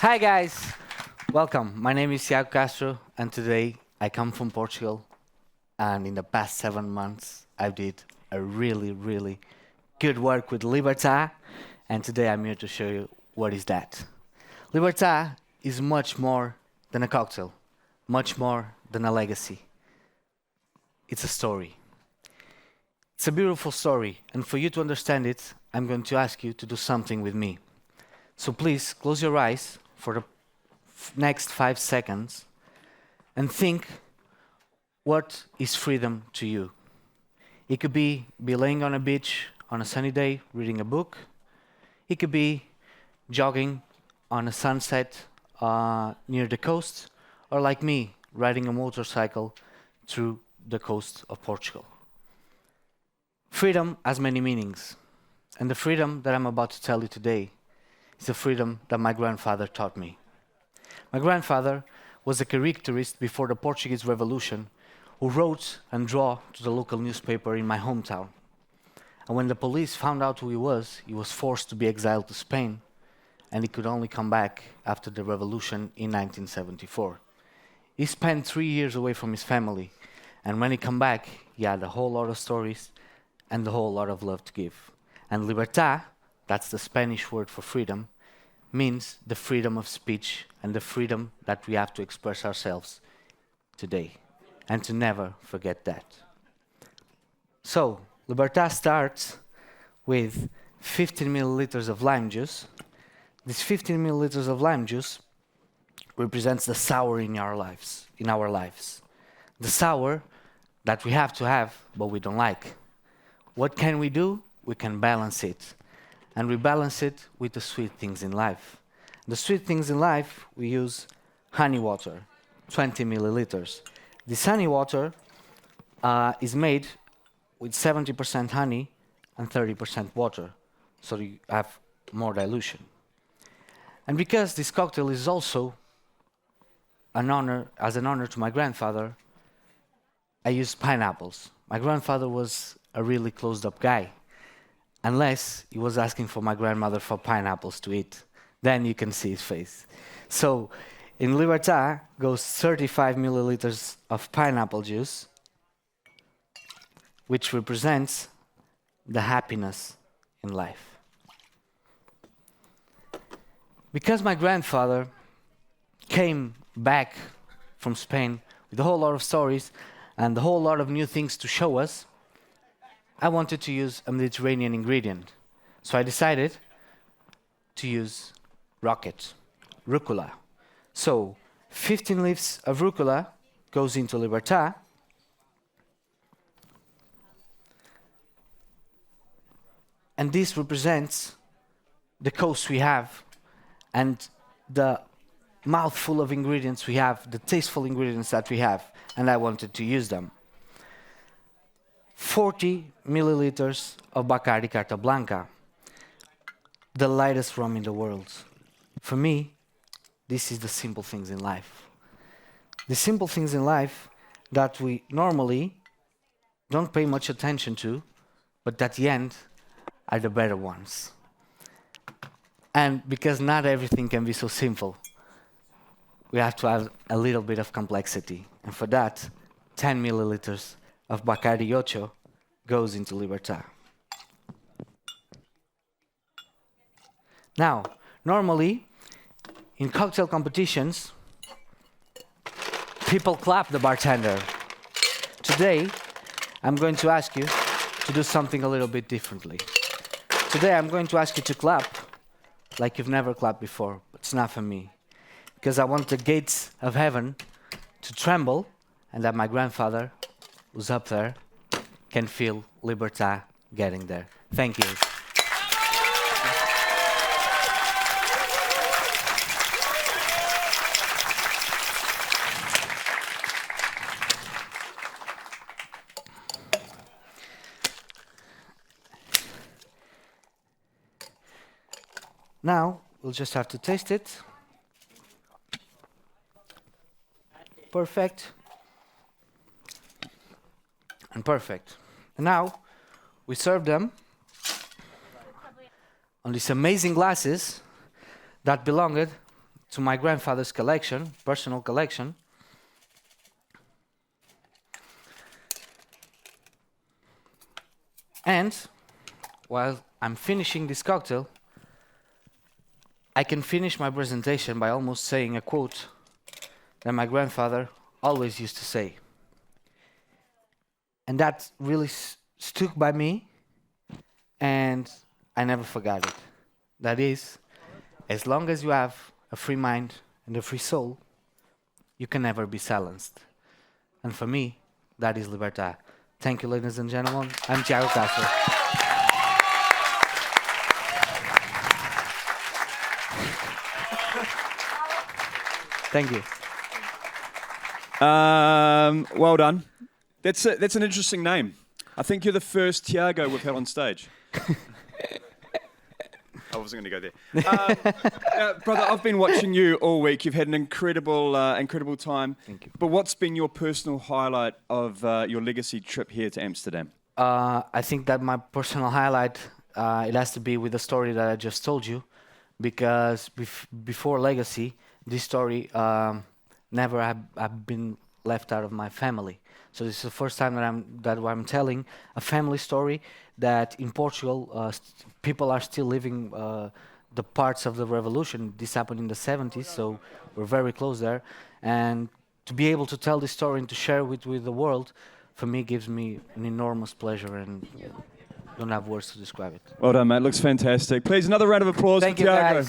Hi guys, welcome. My name is Tiago Castro, and today I come from Portugal. And in the past 7 months, I did a really good work with Libertà, and today I'm here to show you what is that. Libertà is much more than a cocktail, much more than a legacy. It's a story. It's a beautiful story, and for you to understand it, I'm going to ask you to do something with me. So please close your eyes for the next 5 seconds and think, what is freedom to you? It could be laying on a beach on a sunny day reading a book. It could be jogging on a sunset near the coast, or like me, riding a motorcycle through the coast of Portugal. Freedom has many meanings, and the freedom that I'm about to tell you today is the freedom that my grandfather taught me. My grandfather was a caricaturist before the Portuguese Revolution who wrote and drew to the local newspaper in my hometown. And when the police found out who he was forced to be exiled to Spain, and he could only come back after the revolution in 1974. He spent 3 years away from his family, and when he came back, he had a whole lot of stories and a whole lot of love to give. And libertad, that's the Spanish word for freedom, means the freedom of speech and the freedom that we have to express ourselves today, and to never forget that. So, libertad starts with 15 milliliters of lime juice. This 15 milliliters of lime juice represents the sour in our lives. The sour that we have to have, but we don't like. What can we do? We can balance it. And we balance it with the sweet things in life. The sweet things in life, we use honey water, 20 milliliters. This honey water is made with 70% honey and 30% water, so you have more dilution. And because this cocktail is also an honor to my grandfather, I use pineapples. My grandfather was a really closed-up guy, unless he was asking for my grandmother for pineapples to eat. Then you can see his face. So in Libertad goes 35 milliliters of pineapple juice, which represents the happiness in life. Because my grandfather came back from Spain with a whole lot of stories and a whole lot of new things to show us, I wanted to use a Mediterranean ingredient. So I decided to use rucola. So 15 leaves of rucola goes into Libertad. And this represents the coast we have and the mouthful of ingredients we have, the tasteful ingredients that we have, and I wanted to use them. 40 milliliters of Bacardi Carta Blanca, the lightest rum in the world. For me, this is the simple things in life. The simple things in life that we normally don't pay much attention to, but at the end are the better ones. And because not everything can be so simple, we have to have a little bit of complexity. And for that, 10 milliliters of Bacardi Ocho goes into Libertad. Now, normally, in cocktail competitions, people clap the bartender. Today, I'm going to ask you to do something a little bit differently. Today, I'm going to ask you to clap like you've never clapped before, but it's not for me. Because I want the gates of heaven to tremble, and that my grandfather, who's up there, can feel Libertad getting there. Thank you. Now, we'll just have to taste it. Perfect. And perfect. And now, we serve them on these amazing glasses that belonged to my grandfather's collection, personal collection. And while I'm finishing this cocktail, I can finish my presentation by almost saying a quote that my grandfather always used to say. And that really stuck by me, and I never forgot it. That is, as long as you have a free mind and a free soul, you can never be silenced. And for me, that is libertad. Thank you, ladies and gentlemen. I'm Thiago Castro. Thank you. Well done. That's an interesting name. I think you're the first Thiago we've had on stage. I wasn't going to go there. Brother, I've been watching you all week. You've had an incredible time. Thank you. But what's been your personal highlight of your legacy trip here to Amsterdam? I think that my personal highlight, it has to be with the story that I just told you, because before Legacy, this story never have been left out of my family. So this is the first time that I'm telling a family story that in Portugal people are still living the parts of the revolution. This happened in the 70s, so we're very close there. And to be able to tell this story and to share it with the world, for me, gives me an enormous pleasure, and don't have words to describe it. Well done, mate. Looks fantastic. Please, another round of applause Thank for you, Thiago. guys.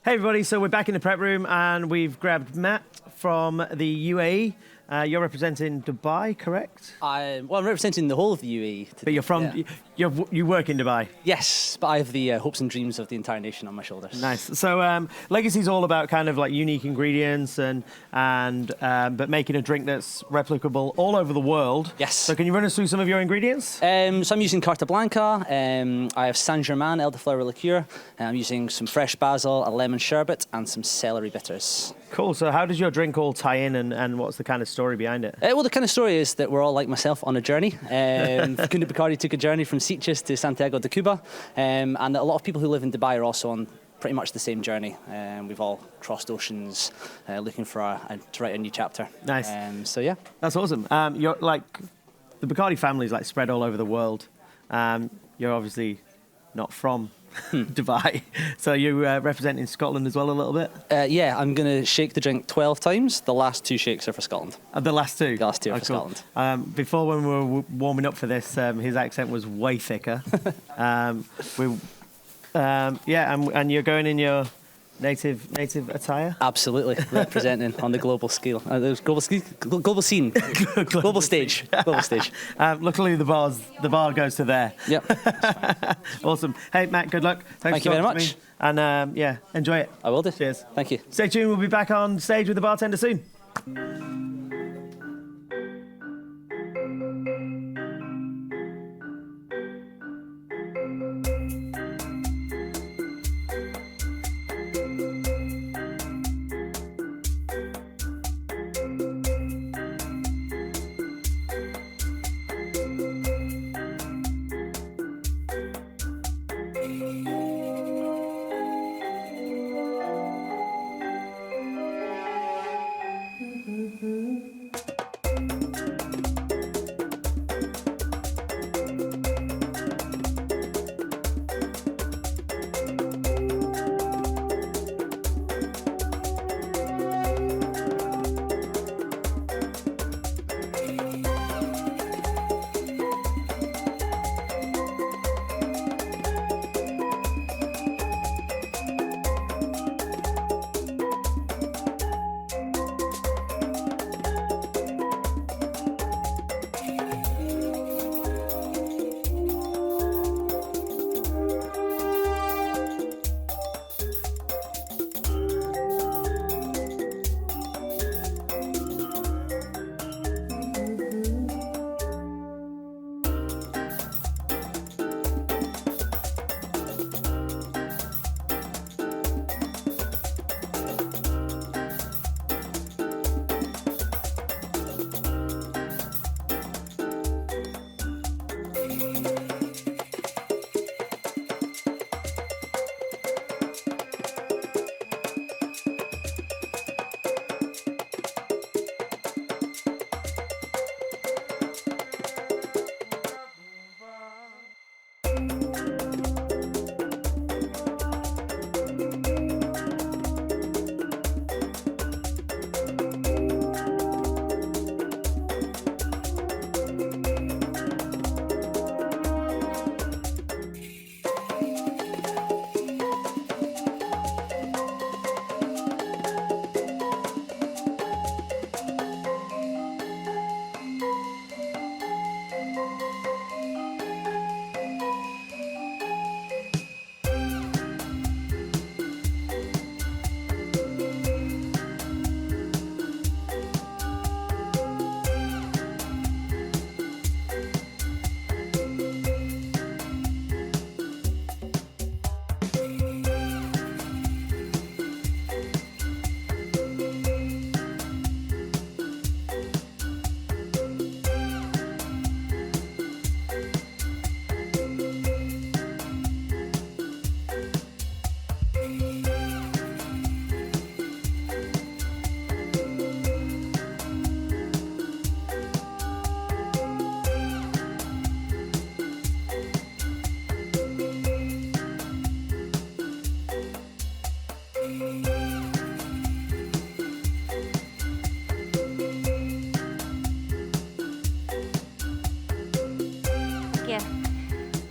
Hey everybody, so we're back in the prep room and we've grabbed Matt from the UAE. You're representing Dubai, correct? I'm representing the whole of the UAE. But you're from, you work in Dubai? Yes, but I have the hopes and dreams of the entire nation on my shoulders. Nice. So Legacy's all about kind of like unique ingredients and but making a drink that's replicable all over the world. Yes. So can you run us through some of your ingredients? So I'm using Carta Blanca, I have Saint Germain elderflower liqueur, I'm using some fresh basil, a lemon sherbet, and some celery bitters. Cool. So how does your drink all tie in, and what's the kind of story behind it? Well, the kind of story is that we're all like myself on a journey. Kunde Bacardi took a journey from Sitges to Santiago de Cuba, and a lot of people who live in Dubai are also on pretty much the same journey. We've all crossed oceans looking for to write a new chapter. Nice. So yeah. That's awesome. You're like, the Bacardi family is like spread all over the world. You're obviously not from Dubai. So you're representing Scotland as well a little bit? Yeah, I'm going to shake the drink 12 times. The last 2 shakes are for Scotland. The last 2? The last 2 are for cool. Scotland. Before, when we were warming up for this, his accent was way thicker. And you're going in your native attire? Absolutely, representing on the global scale. Global scene. Global stage. Global stage. Luckily, the bar goes to there. Yep. Awesome. Hey, Matt, good luck. Thank you very much. And enjoy it. I will do. Cheers. Thank you. Stay tuned. We'll be back on stage with the bartender soon.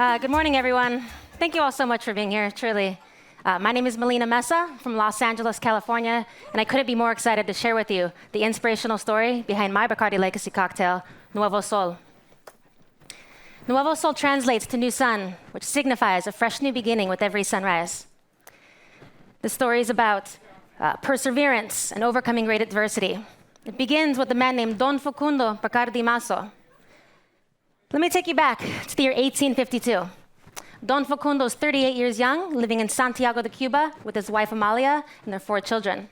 Good morning, everyone. Thank you all so much for being here, truly. My name is Melina Mesa from Los Angeles, California, and I couldn't be more excited to share with you the inspirational story behind my Bacardi Legacy cocktail, Nuevo Sol. Nuevo Sol translates to new sun, which signifies a fresh new beginning with every sunrise. The story is about perseverance and overcoming great adversity. It begins with a man named Don Facundo Bacardi Maso. Let me take you back to the year 1852. Don Facundo is 38 years young, living in Santiago de Cuba with his wife Amalia and their 4 children.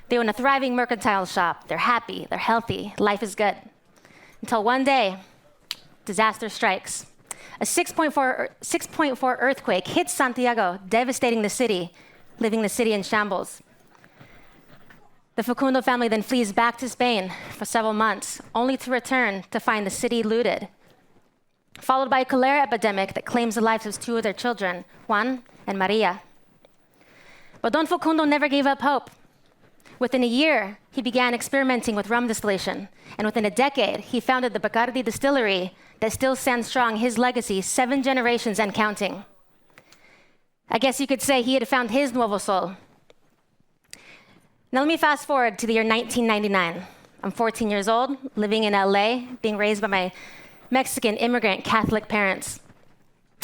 They own a thriving mercantile shop. They're happy, they're healthy, life is good. Until one day, disaster strikes. A 6.4 earthquake hits Santiago, devastating the city, leaving the city in shambles. The Facundo family then flees back to Spain for several months, only to return to find the city looted, followed by a cholera epidemic that claims the lives of 2 of their children, Juan and Maria. But Don Facundo never gave up hope. Within a year, he began experimenting with rum distillation, and within a decade, he founded the Bacardi distillery that still stands strong, his legacy, 7 generations and counting. I guess you could say he had found his Nuevo Sol. Now let me fast forward to the year 1999. I'm 14 years old, living in LA, being raised by my Mexican immigrant Catholic parents.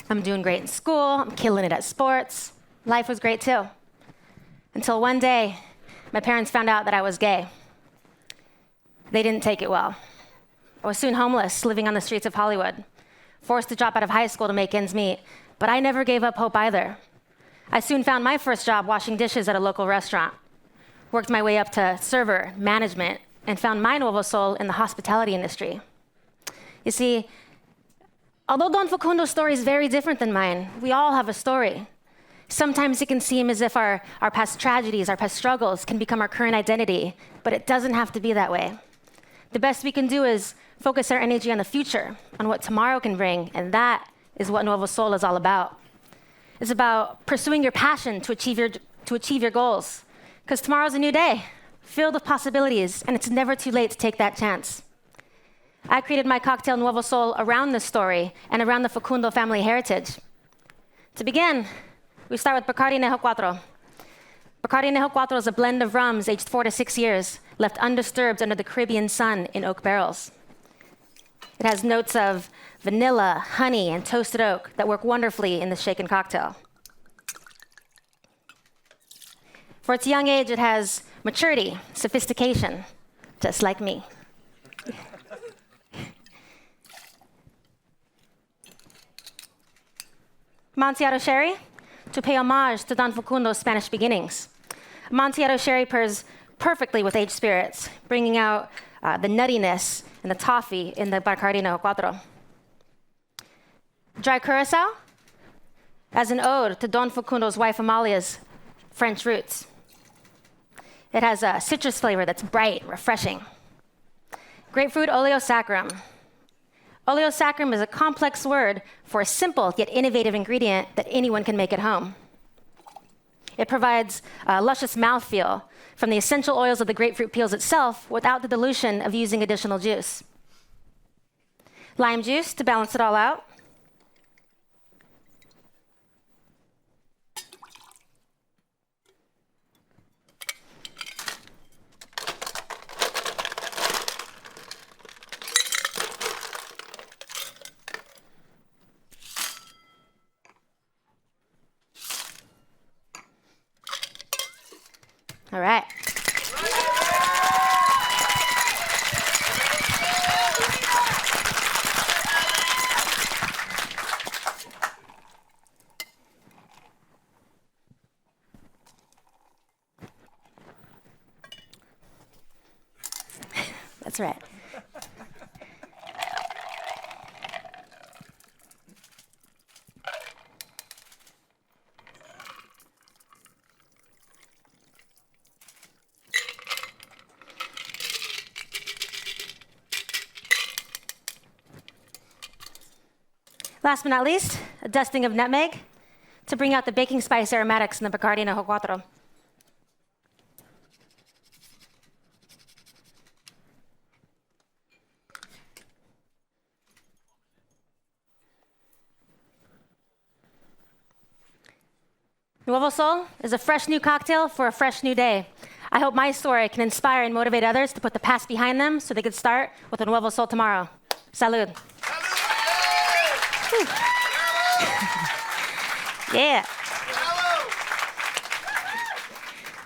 I'm doing great in school, I'm killing it at sports. Life was great too. Until one day, my parents found out that I was gay. They didn't take it well. I was soon homeless, living on the streets of Hollywood, forced to drop out of high school to make ends meet, but I never gave up hope either. I soon found my first job washing dishes at a local restaurant, worked my way up to server, management, and found my Nuevo Sol in the hospitality industry. You see, although Don Facundo's story is very different than mine, we all have a story. Sometimes it can seem as if our past tragedies, our past struggles can become our current identity, but it doesn't have to be that way. The best we can do is focus our energy on the future, on what tomorrow can bring, and that is what Nuevo Sol is all about. It's about pursuing your passion to achieve your goals, because tomorrow's a new day, filled with possibilities, and it's never too late to take that chance. I created my cocktail Nuevo Sol around this story and around the Facundo family heritage. To begin, we start with Bacardi Nejo Cuatro. Bacardi Nejo Cuatro is a blend of rums aged 4 to 6 years, left undisturbed under the Caribbean sun in oak barrels. It has notes of vanilla, honey, and toasted oak that work wonderfully in the shaken cocktail. For its young age, it has maturity, sophistication, just like me. Amontillado sherry, to pay homage to Don Facundo's Spanish beginnings. Amontillado sherry pairs perfectly with aged spirits, bringing out the nuttiness and the toffee in the Bacardi Nejo Cuatro. Dry curacao, as an ode to Don Facundo's wife Amalia's French roots. It has a citrus flavor that's bright, refreshing. Grapefruit oleosaccharum. Oleosaccharum is a complex word for a simple yet innovative ingredient that anyone can make at home. It provides a luscious mouthfeel from the essential oils of the grapefruit peels itself without the dilution of using additional juice. Lime juice to balance it all out. All right. That's right. Last but not least, a dusting of nutmeg to bring out the baking spice aromatics in the Bacardi Nejo Cuatro. Nuevo Sol is a fresh new cocktail for a fresh new day. I hope my story can inspire and motivate others to put the past behind them so they can start with a Nuevo Sol tomorrow. Salud. Yeah.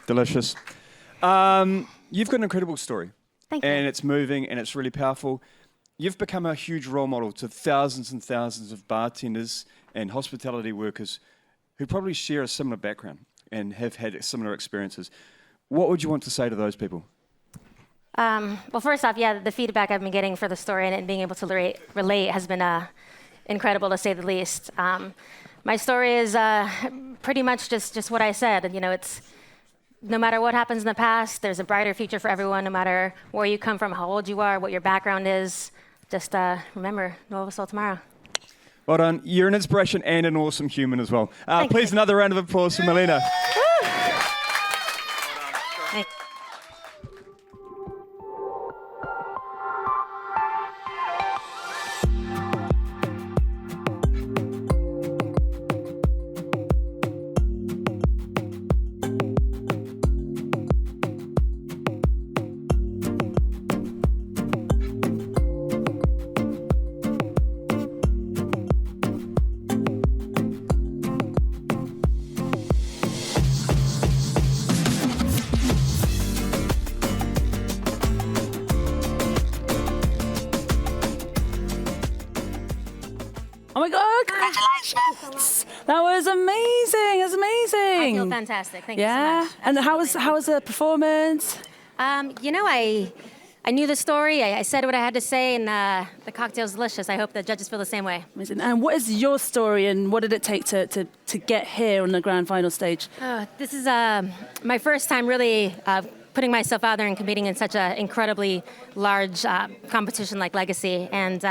Delicious. You've got an incredible story. Thank you. And it's moving and it's really powerful. You've become a huge role model to thousands and thousands of bartenders and hospitality workers who probably share a similar background and have had similar experiences. What would you want to say to those people? Well, first off, yeah, the feedback I've been getting for the story and being able to relate has been incredible, to say the least. My story is pretty much just what I said. You know, it's no matter what happens in the past, there's a brighter future for everyone, no matter where you come from, how old you are, what your background is. Just remember, Nuevo Sol tomorrow. Well done. You're an inspiration and an awesome human as well. Please, you. another round of applause for Melina. Thank Oh my God! Congratulations! That was amazing. It was amazing. I feel fantastic. Thank you so Yeah. much. And how was the performance? You know, I knew the story. I said what I had to say, and the cocktail's delicious. I hope the judges feel the same way. Amazing. And what is your story, and what did it take to get here on the grand final stage? This is my first time really putting myself out there and competing in such an incredibly large competition like Legacy. And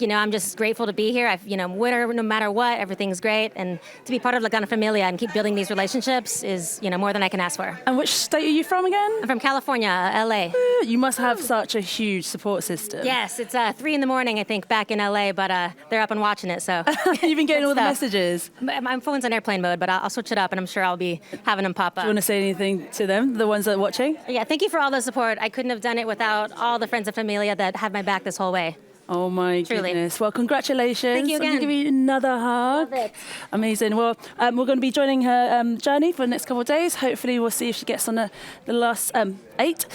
you know, I'm just grateful to be here. I'm winner no matter what. Everything's great, and to be part of La Gana Familia and keep building these relationships is, more than I can ask for. And which state are you from again? I'm from California, LA. You must have such a huge support system. Yes, it's 3 a.m, I think, back in LA, but they're up and watching it. So you've been getting all the messages. My phone's on airplane mode, but I'll switch it up, and I'm sure I'll be having them pop up. Do you want to say anything to them, the ones that are watching? Yeah, thank you for all the support. I couldn't have done it without all the friends of Familia that had my back this whole way. Oh my goodness. Well, congratulations. Thank you again. I'm going to give you another hug. Love it. Amazing. Well, we're going to be joining her journey for the next couple of days. Hopefully we'll see if she gets on the last 8.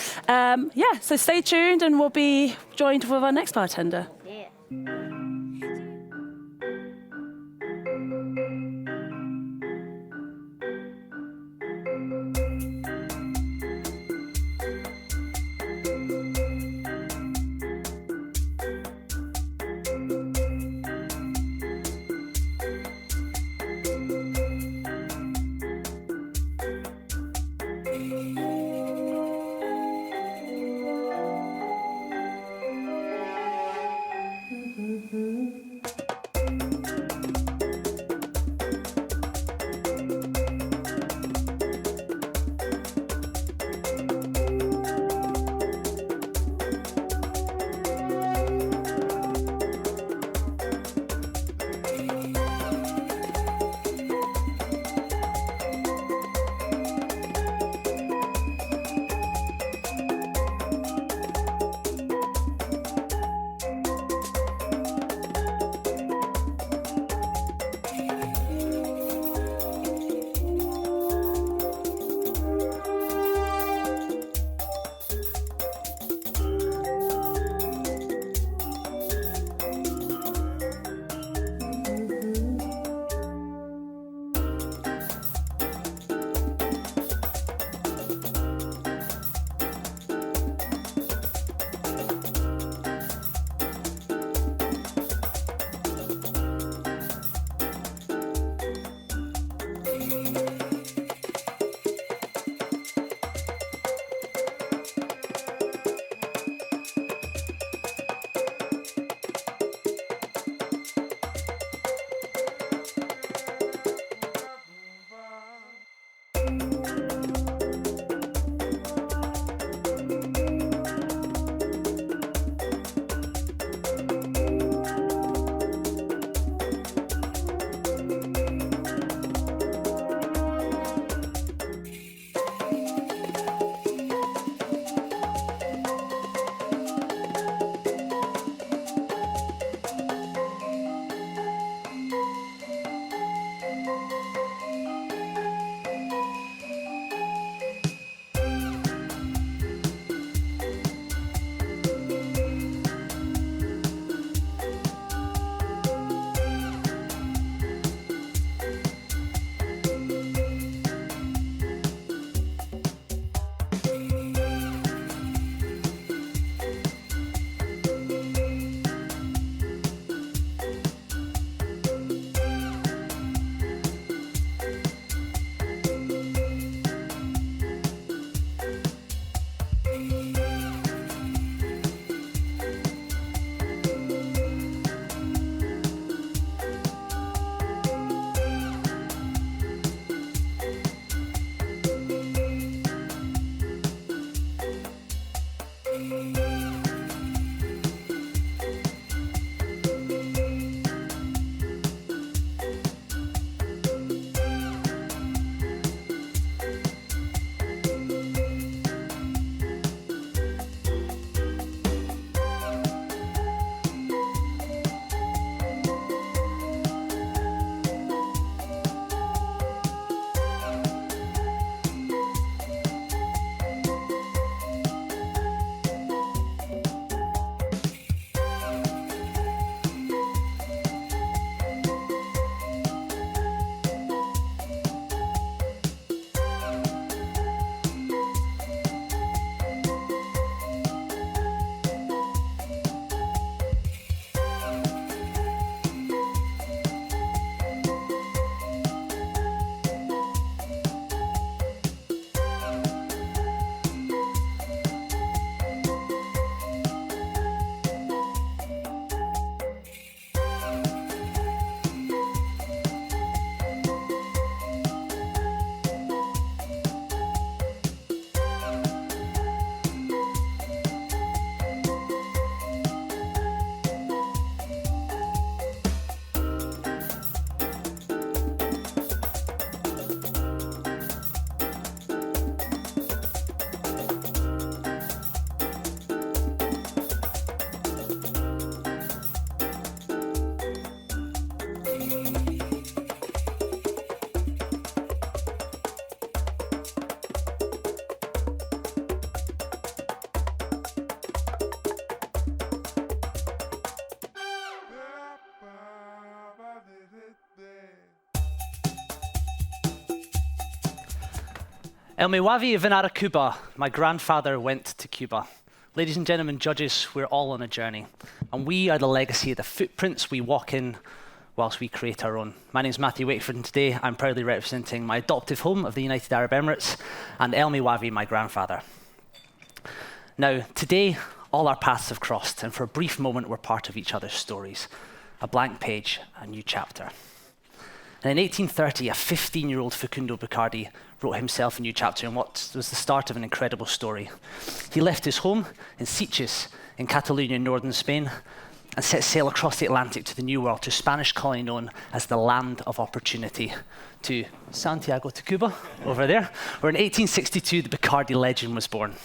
So stay tuned and we'll be joined with our next bartender. Yeah. El Miwavi Venara Cuba. My grandfather went to Cuba. Ladies and gentlemen, judges, we're all on a journey. And we are the legacy of the footprints we walk in whilst we create our own. My name is Matthew Wakeford, and today I'm proudly representing my adoptive home of the United Arab Emirates and El Miwavi, my grandfather. Now, today, all our paths have crossed, and for a brief moment, we're part of each other's stories. A blank page, a new chapter. And in 1830, a 15-year-old Facundo Bacardi wrote himself a new chapter in what was the start of an incredible story. He left his home in Sitges, in Catalonia, in northern Spain, and set sail across the Atlantic to the New World, to a Spanish colony known as the Land of Opportunity, to Santiago de Cuba, over there, where in 1862 the Bacardi legend was born.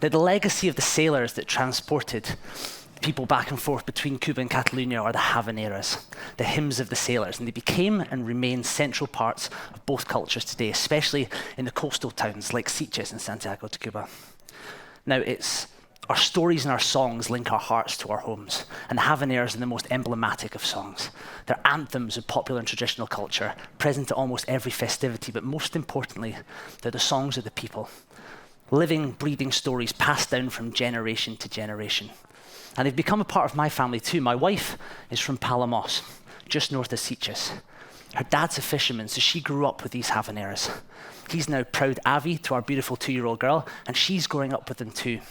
Now, the legacy of the sailors that transported people back and forth between Cuba and Catalonia are the Habaneras, the hymns of the sailors, and they became and remain central parts of both cultures today, especially in the coastal towns like Sitges and Santiago de Cuba. Now, it's our stories and our songs link our hearts to our homes, and the Habaneras are the most emblematic of songs. They're anthems of popular and traditional culture, present at almost every festivity, but most importantly, they're the songs of the people. Living, breathing stories passed down from generation to generation. And they've become a part of my family too. My wife is from Palamos, just north of Sitges. Her dad's a fisherman, so she grew up with these Habaneras. He's now proud Avi to our beautiful 2-year-old girl, and she's growing up with them too.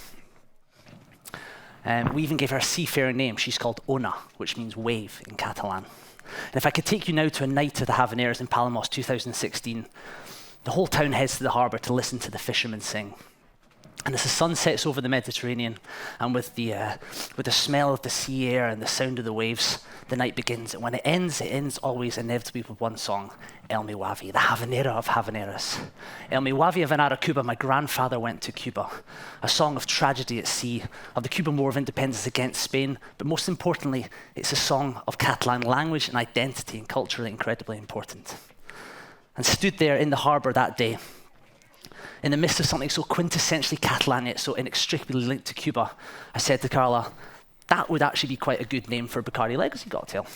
We even gave her a seafaring name. She's called Ona, which means wave in Catalan. And if I could take you now to a night of the Habaneras in Palamos 2016, the whole town heads to the harbour to listen to the fishermen sing. And as the sun sets over the Mediterranean, and with the smell of the sea air and the sound of the waves, the night begins. And when it ends always inevitably with one song, El Miwavi, the Habanera of Habaneras. El Miwavi of Venara Cuba, my grandfather went to Cuba. A song of tragedy at sea, of the Cuban War of Independence against Spain, but most importantly, it's a song of Catalan language and identity, and culturally incredibly important. And stood there in the harbour that day, in the midst of something so quintessentially Catalan yet so inextricably linked to Cuba, I said to Carla, that would actually be quite a good name for a BACARDÍ Legacy cocktail.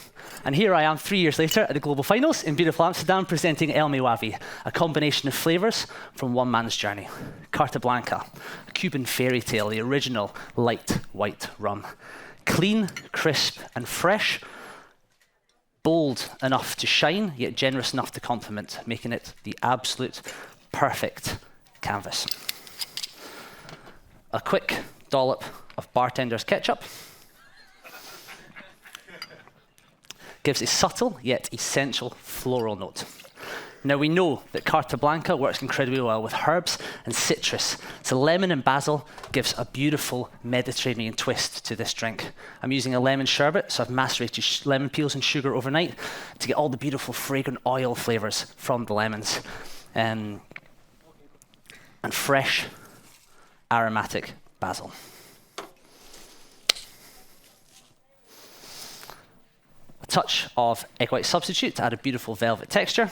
And here I am 3 years later at the Global Finals in beautiful Amsterdam, presenting El Miwavi, a combination of flavours from one man's journey. Carta Blanca, a Cuban fairy tale, the original light white rum. Clean, crisp and fresh, bold enough to shine, yet generous enough to complement, making it the absolute perfect canvas. A quick dollop of bartender's ketchup gives a subtle yet essential floral note. Now, we know that Carta Blanca works incredibly well with herbs and citrus, so lemon and basil gives a beautiful Mediterranean twist to this drink. I'm using a lemon sherbet, so I've macerated lemon peels and sugar overnight to get all the beautiful fragrant oil flavours from the lemons. And fresh, aromatic basil. A touch of egg white substitute to add a beautiful velvet texture.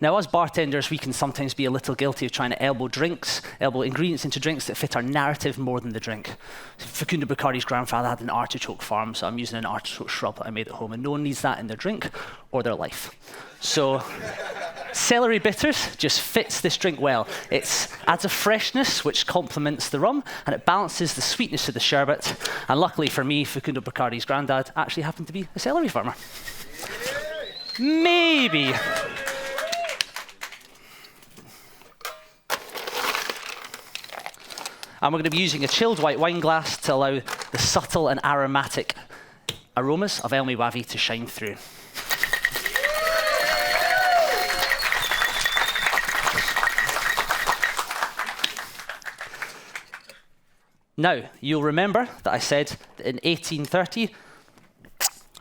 Now, as bartenders, we can sometimes be a little guilty of trying to elbow ingredients into drinks that fit our narrative more than the drink. Facundo Bacardi's grandfather had an artichoke farm, so I'm using an artichoke shrub that I made at home, and no one needs that in their drink or their life. So, celery bitters just fits this drink well. It adds a freshness which complements the rum, and it balances the sweetness of the sherbet. And luckily for me, Facundo Bacardi's granddad actually happened to be a celery farmer. Maybe. And we're going to be using a chilled white wine glass to allow the subtle and aromatic aromas of El Miwavi to shine through. Now, you'll remember that I said that in 1830,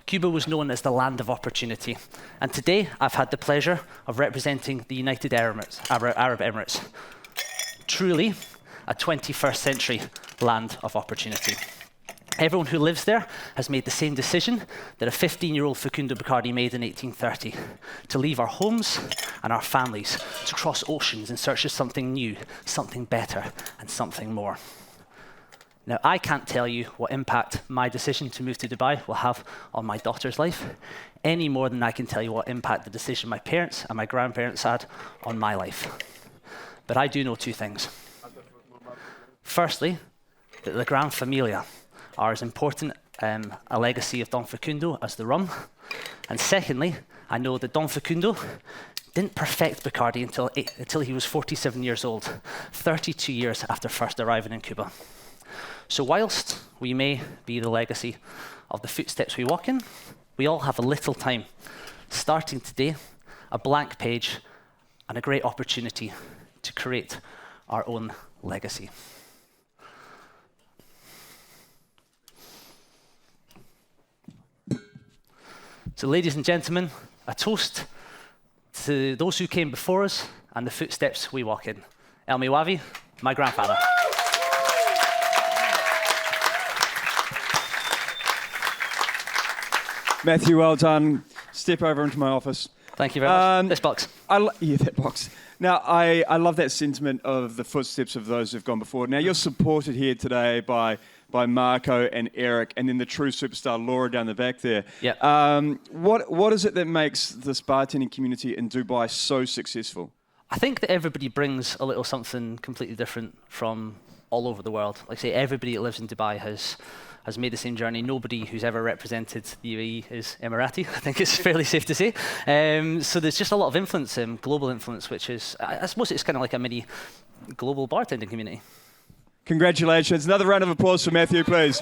Cuba was known as the Land of Opportunity. And today, I've had the pleasure of representing the United Arab Emirates. Truly, a 21st century land of opportunity. Everyone who lives there has made the same decision that a 15-year-old Facundo Bacardi made in 1830, to leave our homes and our families, to cross oceans in search of something new, something better, and something more. Now, I can't tell you what impact my decision to move to Dubai will have on my daughter's life, any more than I can tell you what impact the decision my parents and my grandparents had on my life. But I do know two things. Firstly, that the Gran Familia are as important a legacy of Don Facundo as the rum. And secondly, I know that Don Facundo didn't perfect Bacardi until he was 47 years old, 32 years after first arriving in Cuba. So whilst we may be the legacy of the footsteps we walk in, we all have a little time, starting today, a blank page and a great opportunity to create our own legacy. So ladies and gentlemen, a toast to those who came before us and the footsteps we walk in. El Miwavi, my grandfather. Matthew, well done. Step over into my office. Thank you very much. This box. Yeah, that box. Now, I love that sentiment of the footsteps of those who've gone before. Now, you're supported here today by Marco and Eric, and then the true superstar Laura down the back there. Yeah. What is it that makes this bartending community in Dubai so successful? I think that everybody brings a little something completely different from all over the world. Like I say, everybody that lives in Dubai has made the same journey. Nobody who's ever represented the UAE is Emirati, I think it's fairly safe to say. So there's just a lot of influence, global influence, which is, I suppose it's kind of like a mini global bartending community. Congratulations. Another round of applause for Matthew, please.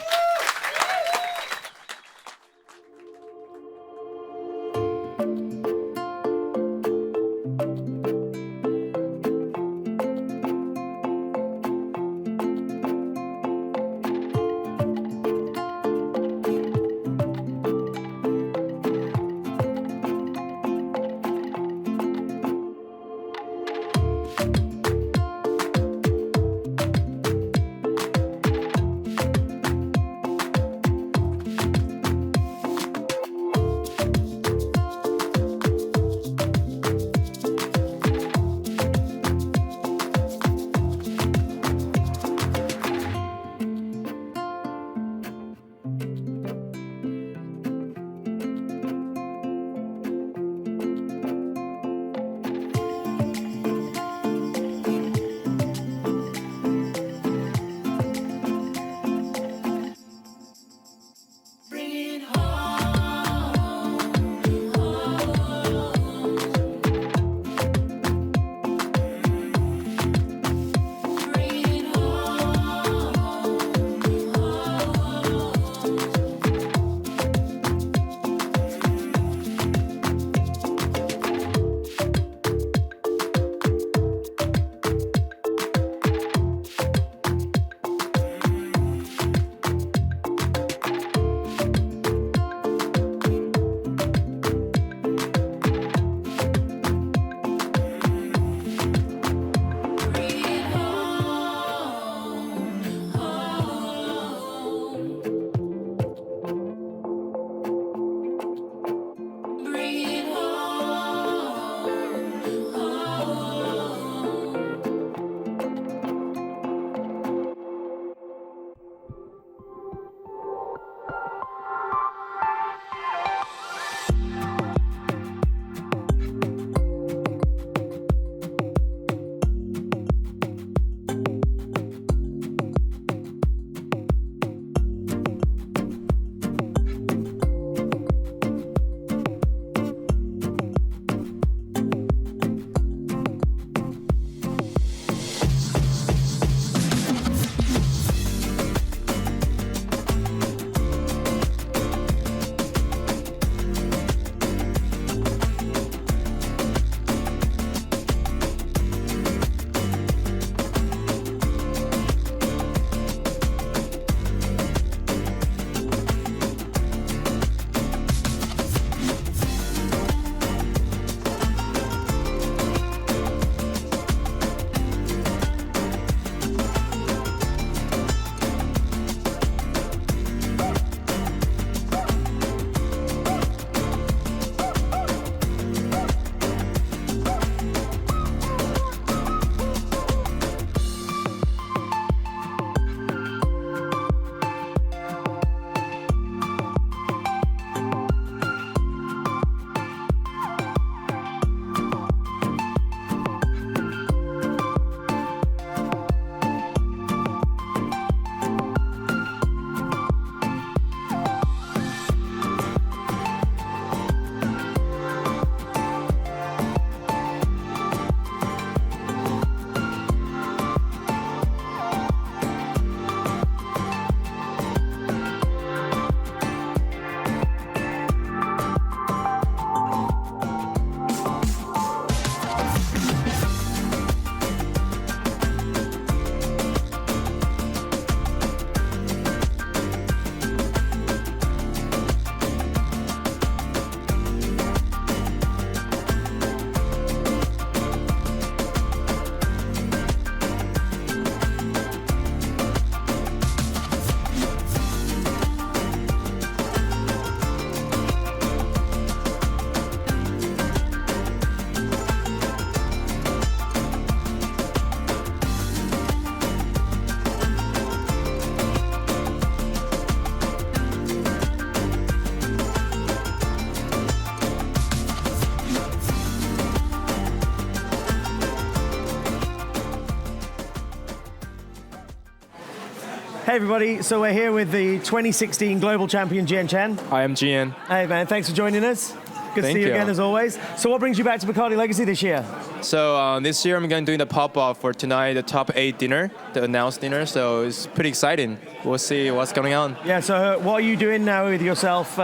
Hey everybody, so we're here with the 2016 Global Champion Jian Chen. I am Jian. Hey man, thanks for joining us. Good to Thank see you you. again as always. So what brings you back to Bacardi Legacy this year? So this year I'm going to do the pop-up for tonight, the top 8 dinner, the announced dinner. So it's pretty exciting. We'll see what's going on. Yeah, so what are you doing now with yourself?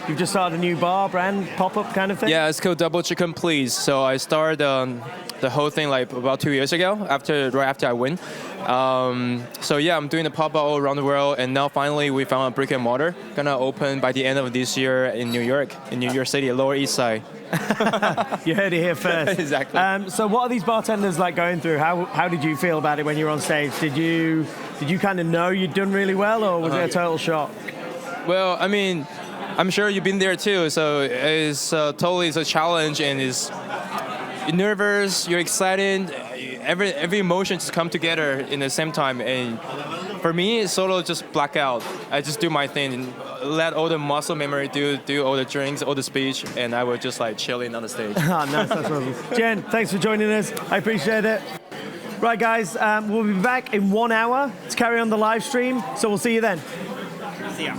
You've just started a new bar, brand, pop-up kind of thing? Yeah, it's called Double Chicken Please. So I started the whole thing like about 2 years ago, right after I win. So yeah, I'm doing the pop-up all around the world, and now finally we found a brick and mortar. Gonna open by the end of this year in New York City, Lower East Side. You heard it here first. Exactly. So what are these bartenders like going through? How did you feel about it when you were on stage? Did you kind of know you'd done really well, or was it a total shock? Well, I mean, I'm sure you've been there too. So it's totally a challenge, and you're nervous, you're excited. Every emotion just come together in the same time, and for me, it's sort of just black out. I just do my thing and let all the muscle memory do all the drinks, all the speech, and I was just like chilling on the stage. Oh, nice, that's awesome. Jen, thanks for joining us. I appreciate it. Right, guys, we'll be back in 1 hour to carry on the live stream, so we'll see you then. See ya.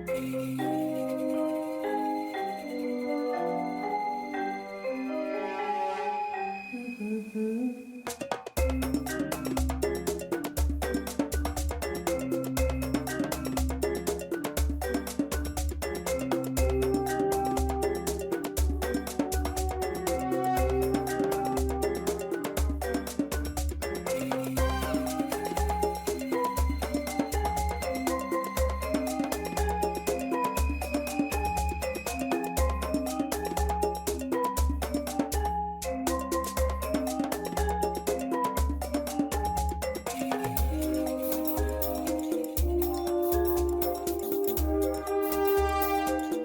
Thank you.